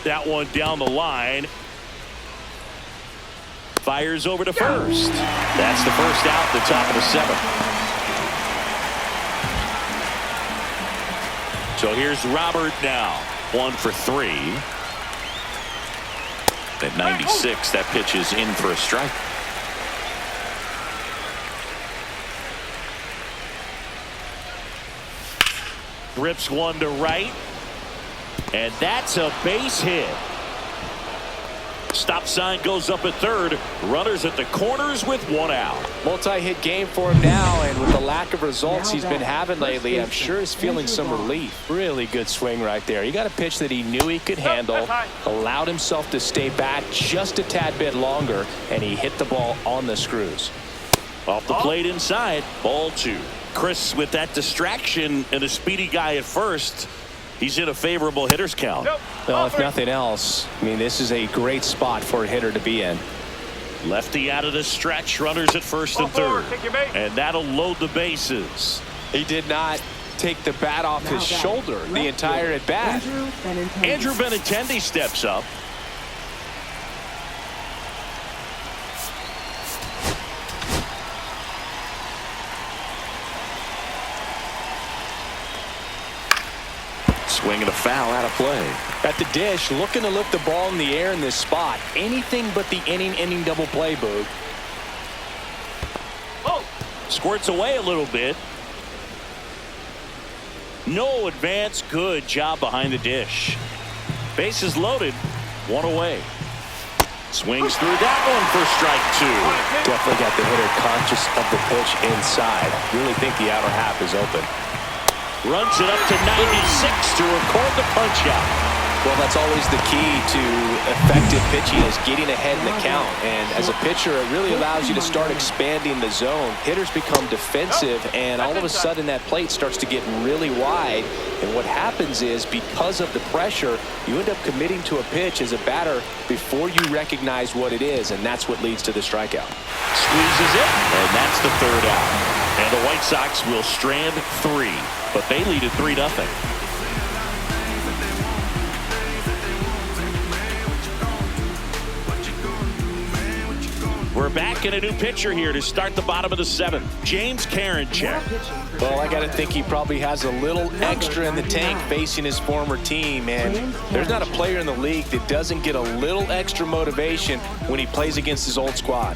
S1: That one down the line. Fires over to first. That's the first out, the top of the 7th. So here's Robert now. 1 for 3. At 96, that pitch is in for a strike. Rips one to right. And that's a base hit. Stop sign goes up at third. Runners at the corners with 1 out.
S2: Multi-hit game for him now, and with the lack of results he's been having lately, I'm sure he's feeling some relief. Really good swing right there. He got a pitch that he knew he could handle, allowed himself to stay back just a tad bit longer, and he hit the ball on the screws.
S1: Off the plate inside, ball 2. Chris with that distraction and a speedy guy at first. He's in a favorable hitter's count.
S2: Well, if nothing else, I mean, this is a great spot for a hitter to be in.
S1: Lefty out of the stretch, runners at first and third. And that'll load the bases.
S2: He did not take the bat off his shoulder the entire at bat.
S1: Andrew Benintendi steps up. Swing and a foul out of play.
S2: At the dish, looking to lift the ball in the air in this spot. Anything but the inning double play, Boog.
S1: Oh. Squirts away a little bit. No advance. Good job behind the dish. Bases loaded. 1 away. Swings through that one for strike 2.
S2: Definitely got the hitter conscious of the pitch inside. Really think the outer half is open.
S1: Runs it up to 96 to record the punch out.
S2: Well, that's always the key to effective pitching, is getting ahead in the count. And as a pitcher, it really allows you to start expanding the zone. Hitters become defensive, and all of a sudden that plate starts to get really wide. And what happens is, because of the pressure, you end up committing to a pitch as a batter before you recognize what it is, and that's what leads to the strikeout.
S1: Squeezes it, and that's the 3rd out. And the White Sox will strand 3, but they lead at 3-0. We're back in a new pitcher here to start the bottom of the 7th. James Karinchak.
S2: Well, I got to think he probably has a little extra in the tank facing his former team. And there's not a player in the league that doesn't get a little extra motivation when he plays against his old squad.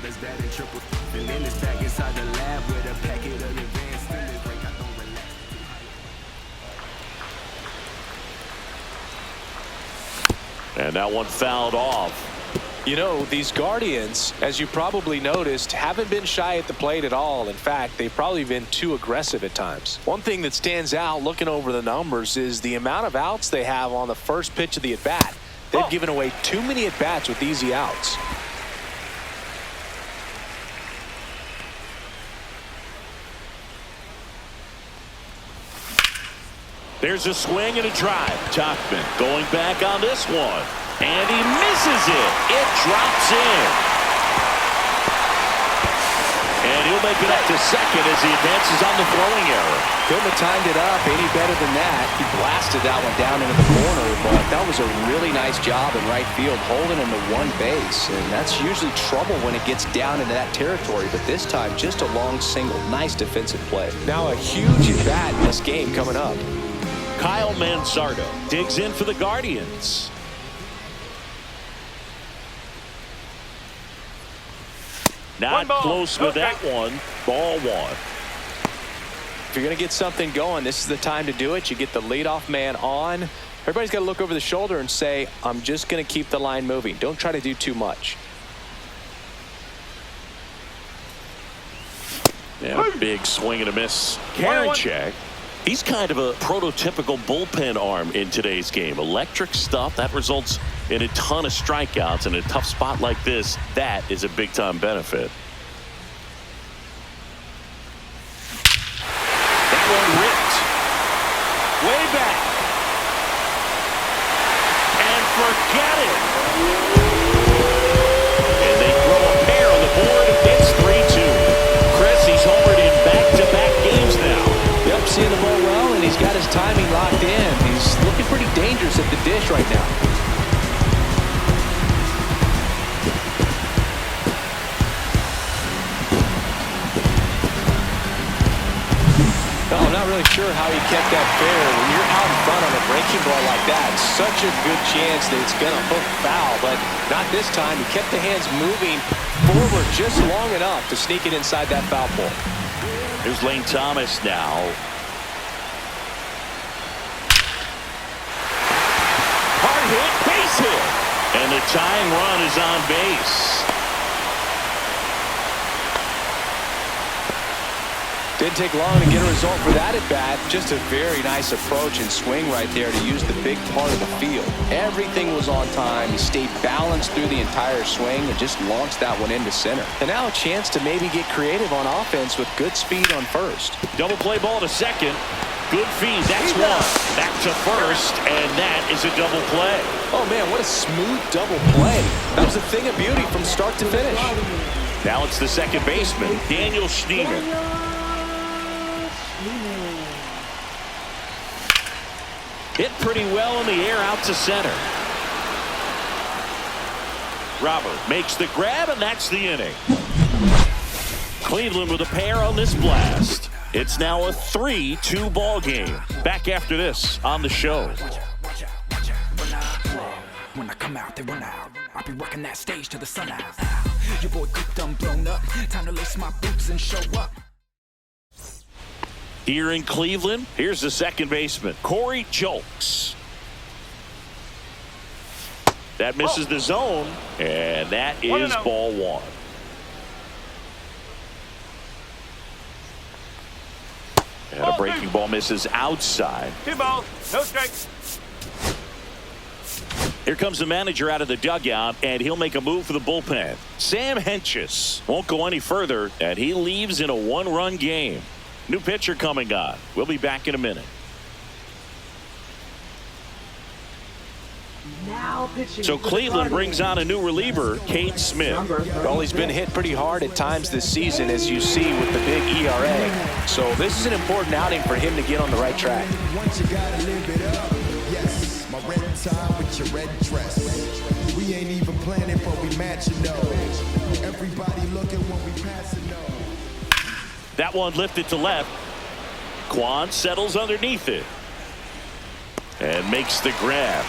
S1: And that one fouled off.
S2: You know, these Guardians, as you probably noticed, haven't been shy at the plate at all. In fact, they've probably been too aggressive at times. One thing that stands out looking over the numbers is the amount of outs they have on the first pitch of the at-bat. They've given away too many at-bats with easy outs.
S1: There's a swing and a drive. Tauchman going back on this one. And he misses it. It drops in. And he'll make it up to second as he advances on the throwing error.
S6: Couldn't have timed it up any better than that. He blasted that one down into the corner, but that was a really nice job in right field, holding him to 1 base. And that's usually trouble when it gets down into that territory. But this time, just a long single. Nice defensive play.
S2: Now a huge at-bat in this game coming up.
S1: Kyle Mansardo digs in for the Guardians. Not close with that one. Ball 1.
S2: If you're going to get something going, this is the time to do it. You get the leadoff man on. Everybody's got to look over the shoulder and say, I'm just going to keep the line moving. Don't try to do too much.
S1: Yeah, big swing and a miss. Karinchak, he's kind of a prototypical bullpen arm in today's game. Electric stuff that results in a ton of strikeouts. In a tough spot like this, that is a big-time benefit. That one ripped. Get it! And they throw a pair on the board. It's 3-2. Chris, he's homered in back-to-back games now.
S6: Yep, seeing the ball well, and he's got his timing locked in. He's looking pretty dangerous at the dish right now. I'm not really sure how he kept that fair. When you're out in front on a breaking ball like that, such a good chance that it's going to hook foul, but not this time. He kept the hands moving forward just long enough to sneak it inside that foul pole.
S1: Here's Lane Thomas now. Hard hit, base hit. And the tying run is on base.
S6: Didn't take long to get a result for that at bat. Just a very nice approach and swing right there to use the big part of the field. Everything was on time. He stayed balanced through the entire swing and just launched that one into center. And now a chance to maybe get creative on offense with good speed on first.
S1: Double play ball to second. Good feed. That's one. Back to first, and that is a double play.
S6: Oh, man, what a smooth double play. That was a thing of beauty from start to finish.
S1: Now it's the second baseman, Daniel Schneemann. Hit pretty well in the air out to center. Robert makes the grab, and that's the inning. Cleveland with a pair on this blast. It's now a 3-2 ball game. Back after this on the show.
S5: When I come out, they run out. I'll be working that stage till the sun out. Your boy cooked, done blown up. Time to lace my boots and show up.
S1: Here in Cleveland, here's the second baseman, Corey Julks. That misses the zone, and that is ball one. And a breaking ball misses outside.
S3: 2 balls, no strikes.
S1: Here comes the manager out of the dugout, and he'll make a move for the bullpen. Sam Hentges won't go any further, and he leaves in a one-run game. New pitcher coming on. We'll be back in a minute. So Cleveland brings on a new reliever, Cade Smith.
S6: Well, he's been hit pretty hard at times this season, as you see with the big ERA. So this is an important outing for him to get on the right track.
S7: Once you gotta live it up. Yes, my red tie with your red dress. We ain't even planning, but we matching though. Everybody looking when we passing though.
S1: That one lifted to left. Quan settles underneath it and makes the grab.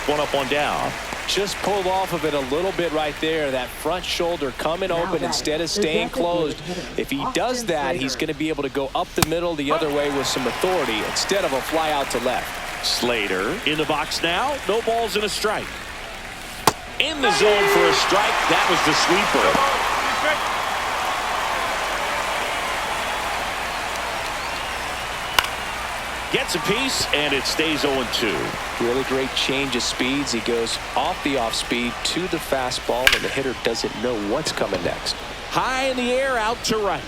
S1: One up, one down.
S6: Just pulled off of it a little bit right there. That front shoulder coming open instead of staying closed. If he does that, he's going to be able to go up the middle the other way with some authority instead of a fly out to left.
S1: Slater in the box now. No balls and a strike. In the zone for a strike. That was the sweeper. Gets a piece, and it stays 0-2.
S6: Really great change of speeds. He goes off the off speed to the fastball, and the hitter doesn't know what's coming next.
S1: High in the air, out to right.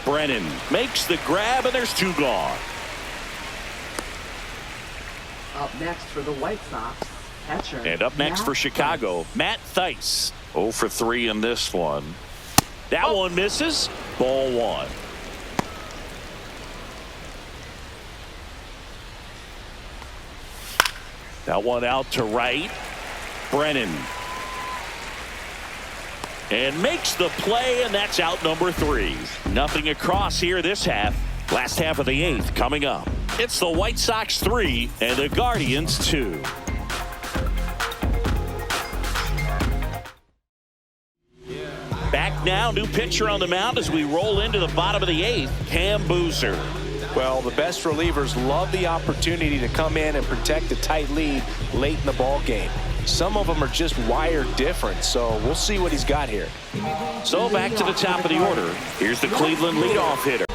S1: Brennan makes the grab, and there's 2 gone.
S4: Up next for the White Sox, catcher.
S1: And up next for Chicago, Matt Thaiss. 0 for 3 in this one. That one misses. Ball one. That one out to right. Brennan. And makes the play, and that's out number 3. Nothing across here this half. Last half of the 8th coming up. It's the White Sox 3 and the Guardians 2. Back now, new pitcher on the mound as we roll into the bottom of the 8th, Cam Boozer.
S6: Well, the best relievers love the opportunity to come in and protect a tight lead late in the ball game. Some of them are just wired different, so we'll see what he's got here.
S1: So back to the top of the order. Here's the Cleveland leadoff hitter.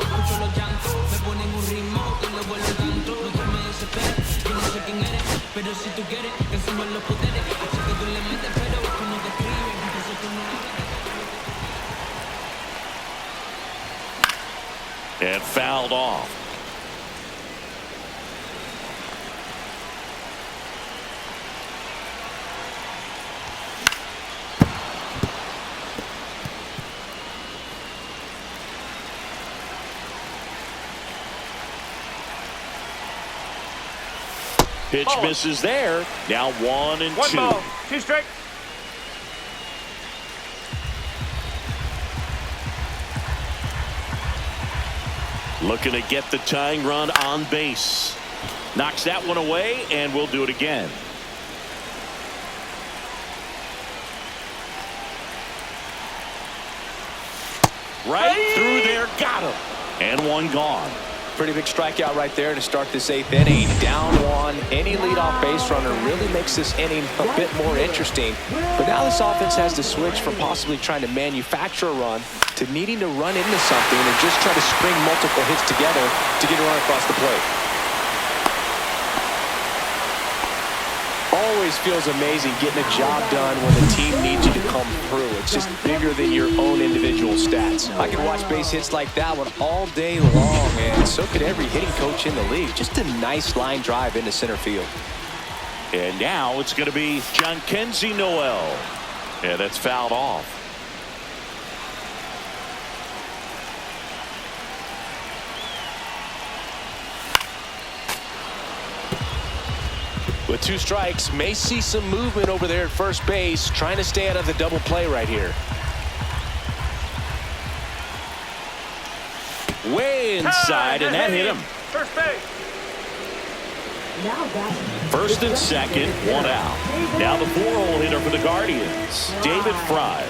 S1: And fouled off. Pitch misses there. Now 1-2.
S3: One ball, 2 strikes.
S1: Looking to get the tying run on base. Knocks that one away, and we'll do it again. Right through there, got him. And one gone.
S2: Pretty big strikeout right there to start this 8th inning. Down 1. Any leadoff base runner really makes this inning a bit more interesting. But now this offense has to switch from possibly trying to manufacture a run to needing to run into something and just try to string multiple hits together to get a run across the plate. Always feels amazing getting a job done when the team needs you to come through. It's just bigger than your own individual stats. I could watch base hits like that one all day long, and so could every hitting coach in the league. Just a nice line drive into center field.
S1: And now it's going to be Jhonkensy Noel. Yeah, that's fouled off.
S2: With 2 strikes, may see some movement over there at first base, trying to stay out of the double play right here.
S1: Way inside, and that hit him.
S3: First base.
S4: Now batting.
S1: First and second, 1 out. Now the 4-hole hitter for the Guardians, David Fry.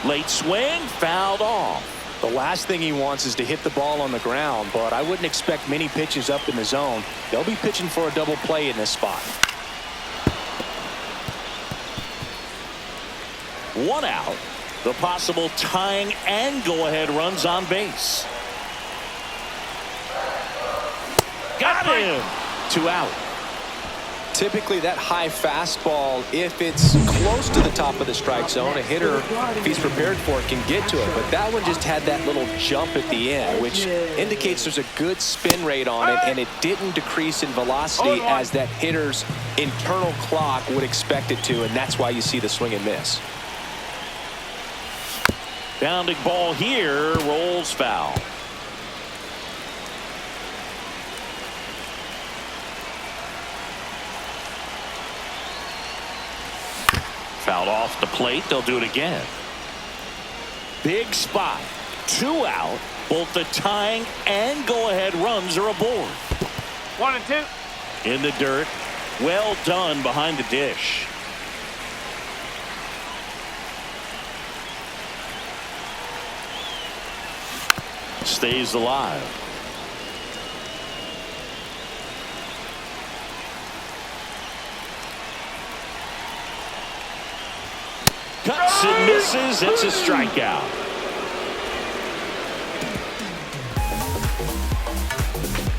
S1: Late swing, fouled off.
S2: The last thing he wants is to hit the ball on the ground, but I wouldn't expect many pitches up in the zone. They'll be pitching for a double play in this spot.
S1: 1 out. The possible tying and go-ahead runs on base. Got him. 2 out.
S2: Typically that high fastball, if it's close to the top of the strike zone, a hitter, if he's prepared for it, can get to it. But that one just had that little jump at the end, which indicates there's a good spin rate on it, and it didn't decrease in velocity as that hitter's internal clock would expect it to, and that's why you see the swing and miss.
S1: Bounding ball here, rolls foul. Fouled off the plate. They'll do it again. Big spot. 2 out. Both the tying and go-ahead runs are aboard.
S3: 1 and 2.
S1: In the dirt. Well done behind the dish. Stays alive. Cuts and misses. It's a strikeout.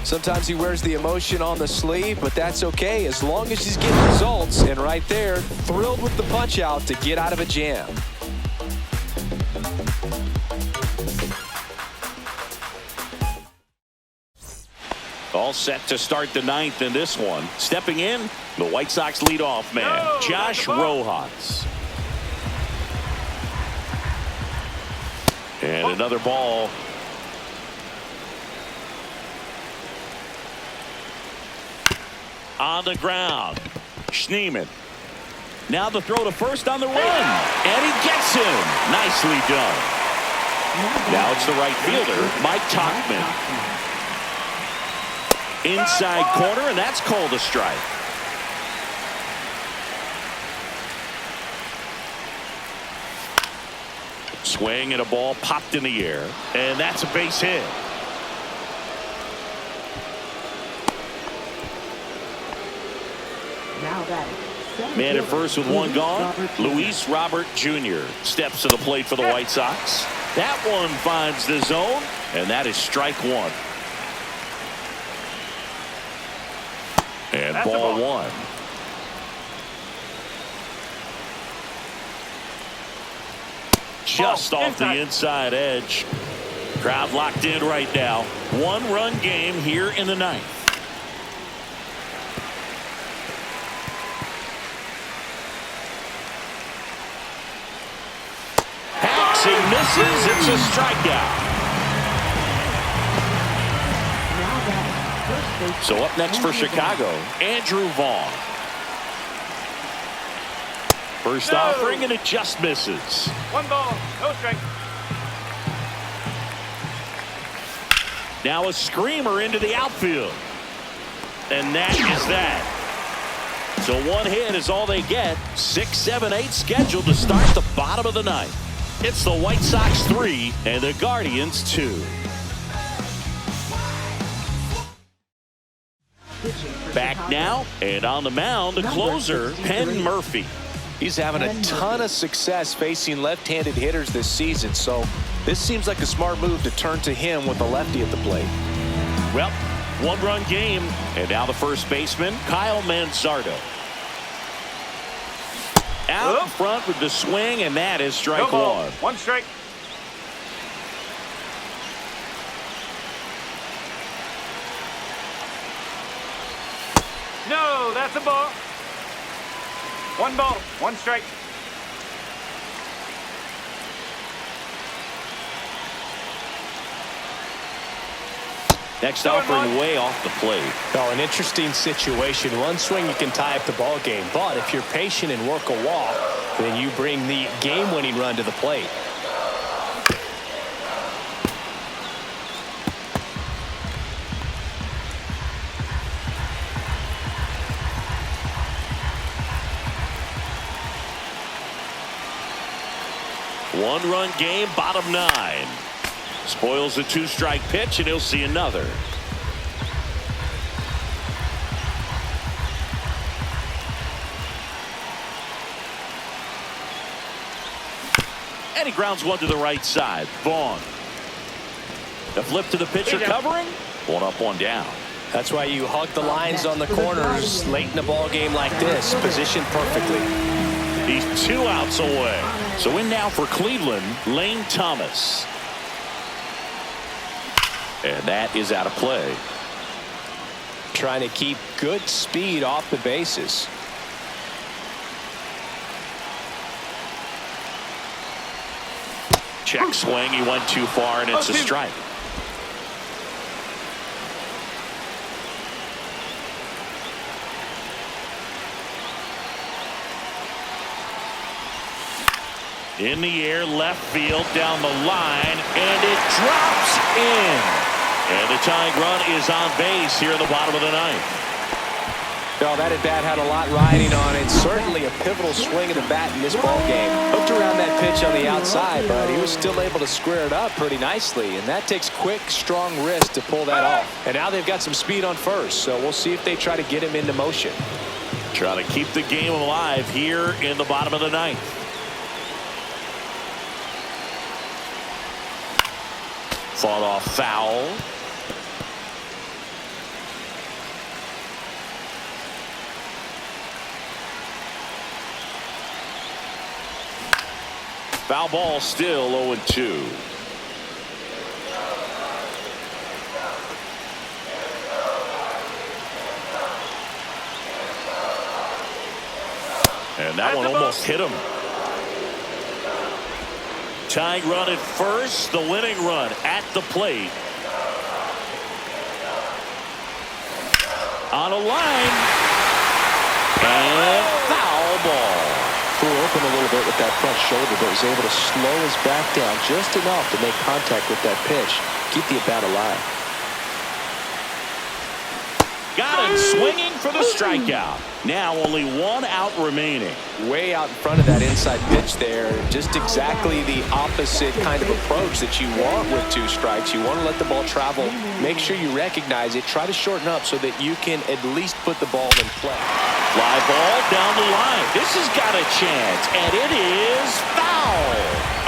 S2: Sometimes he wears the emotion on the sleeve, but that's okay as long as he's getting results. And right there, thrilled with the punch out to get out of a jam.
S1: All set to start the 9th in this one. Stepping in, the White Sox leadoff man, Josh Rojas. And another ball. On the ground. Schneemann. Now the throw to first on the run. And he gets him. Nicely done. Now it's the right fielder, Mike Tauchman. Inside corner, and that's called a strike. Swing and a ball popped in the air, and that's a base hit.
S4: Now batting.
S1: Man at first with 1 gone. Luis Robert Jr. steps to the plate for the White Sox. That one finds the zone, and that is strike 1. And that's ball 1. Just off the inside edge. Crowd locked in right now. 1-run game here in the 9th. Hacks and misses. It's a strikeout.
S4: Now
S1: So up next for Chicago, Andrew Vaughn. First offering, and it just misses.
S3: 1 ball, no strike.
S1: Now a screamer into the outfield. And that is that. So 1 hit is all they get. 6, 7, 8 scheduled to start the bottom of the ninth. It's the White Sox 3 and the Guardians 2. Back now, and on the mound, the closer, Penn Murphy.
S2: He's having a ton of success facing left-handed hitters this season, so this seems like a smart move to turn to him with a lefty at the plate.
S1: Well, 1-run game, and now the first baseman, Kyle Manzardo. Out in front with the swing, and that is strike
S3: No ball,
S1: 1.
S3: 1 strike. No, that's a ball. 1 ball, 1 strike.
S1: Next offering way off the plate.
S2: Oh, an interesting situation. 1 swing, you can tie up the ball game. But if you're patient and work a walk, then you bring the game-winning run to the plate.
S1: One-run game, bottom 9. Spoils a 2-strike pitch, and he'll see another. And he grounds 1 to the right side. Vaughn. The flip to the pitcher covering. 1 up, 1 down.
S2: That's why you hug the lines on the corners late in a ball game like this. Positioned perfectly.
S1: He's 2 outs away. So in now for Cleveland, Lane Thomas. And that is out of play.
S2: Trying to keep good speed off the bases.
S1: Check swing. He went too far, and it's a strike. In the air, left field, down the line, and it drops in. And the tying run is on base here in the bottom of the ninth.
S2: Well, that at-bat had a lot riding on it. Certainly a pivotal swing of the bat in this ball game. Hooked around that pitch on the outside, but he was still able to square it up pretty nicely. And that takes quick, strong wrist to pull that off. And now they've got some speed on first, so we'll see if they try to get him into motion.
S1: Trying to keep the game alive here in the bottom of the ninth. Fought off foul. Foul ball, still 0-2. And that one almost hit him. Tying run at first, the winning run at the plate. On a line. And foul ball.
S6: Threw open a little bit with that front shoulder, but was able to slow his back down just enough to make contact with that pitch. Keep the at-bat alive.
S1: Got him swinging for the strikeout. Now only 1 out remaining.
S2: Way out in front of that inside pitch there. Just exactly the opposite kind of approach that you want with 2 strikes. You want to let the ball travel. Make sure you recognize it. Try to shorten up so that you can at least put the ball in play.
S1: Fly ball down the line. This has got a chance, and it is foul.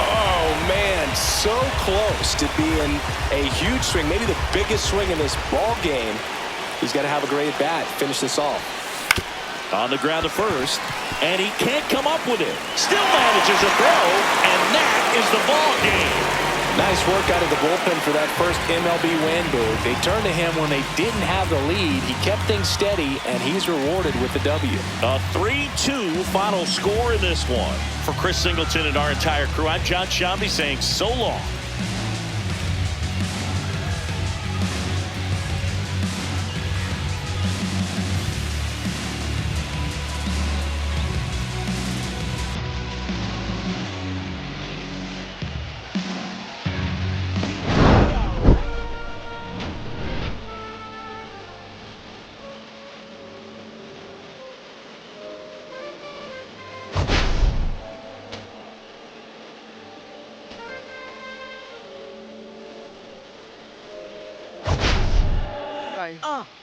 S2: Oh, man, so close to being a huge swing, maybe the biggest swing in this ball game. He's got to have a great at-bat. Finish this off.
S1: On the ground to first, and he can't come up with it. Still manages a throw, and that is the ball game.
S2: Nice work out of the bullpen for that first MLB win, Boo. They turned to him when they didn't have the lead. He kept things steady, and he's rewarded with the W.
S1: A 3-2 final score in this one. For Chris Singleton and our entire crew, I'm John Shambi saying so long.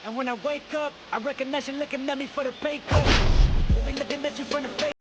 S8: And when I wake up, I recognize you looking at me for the pay cut. They looking at you from the face.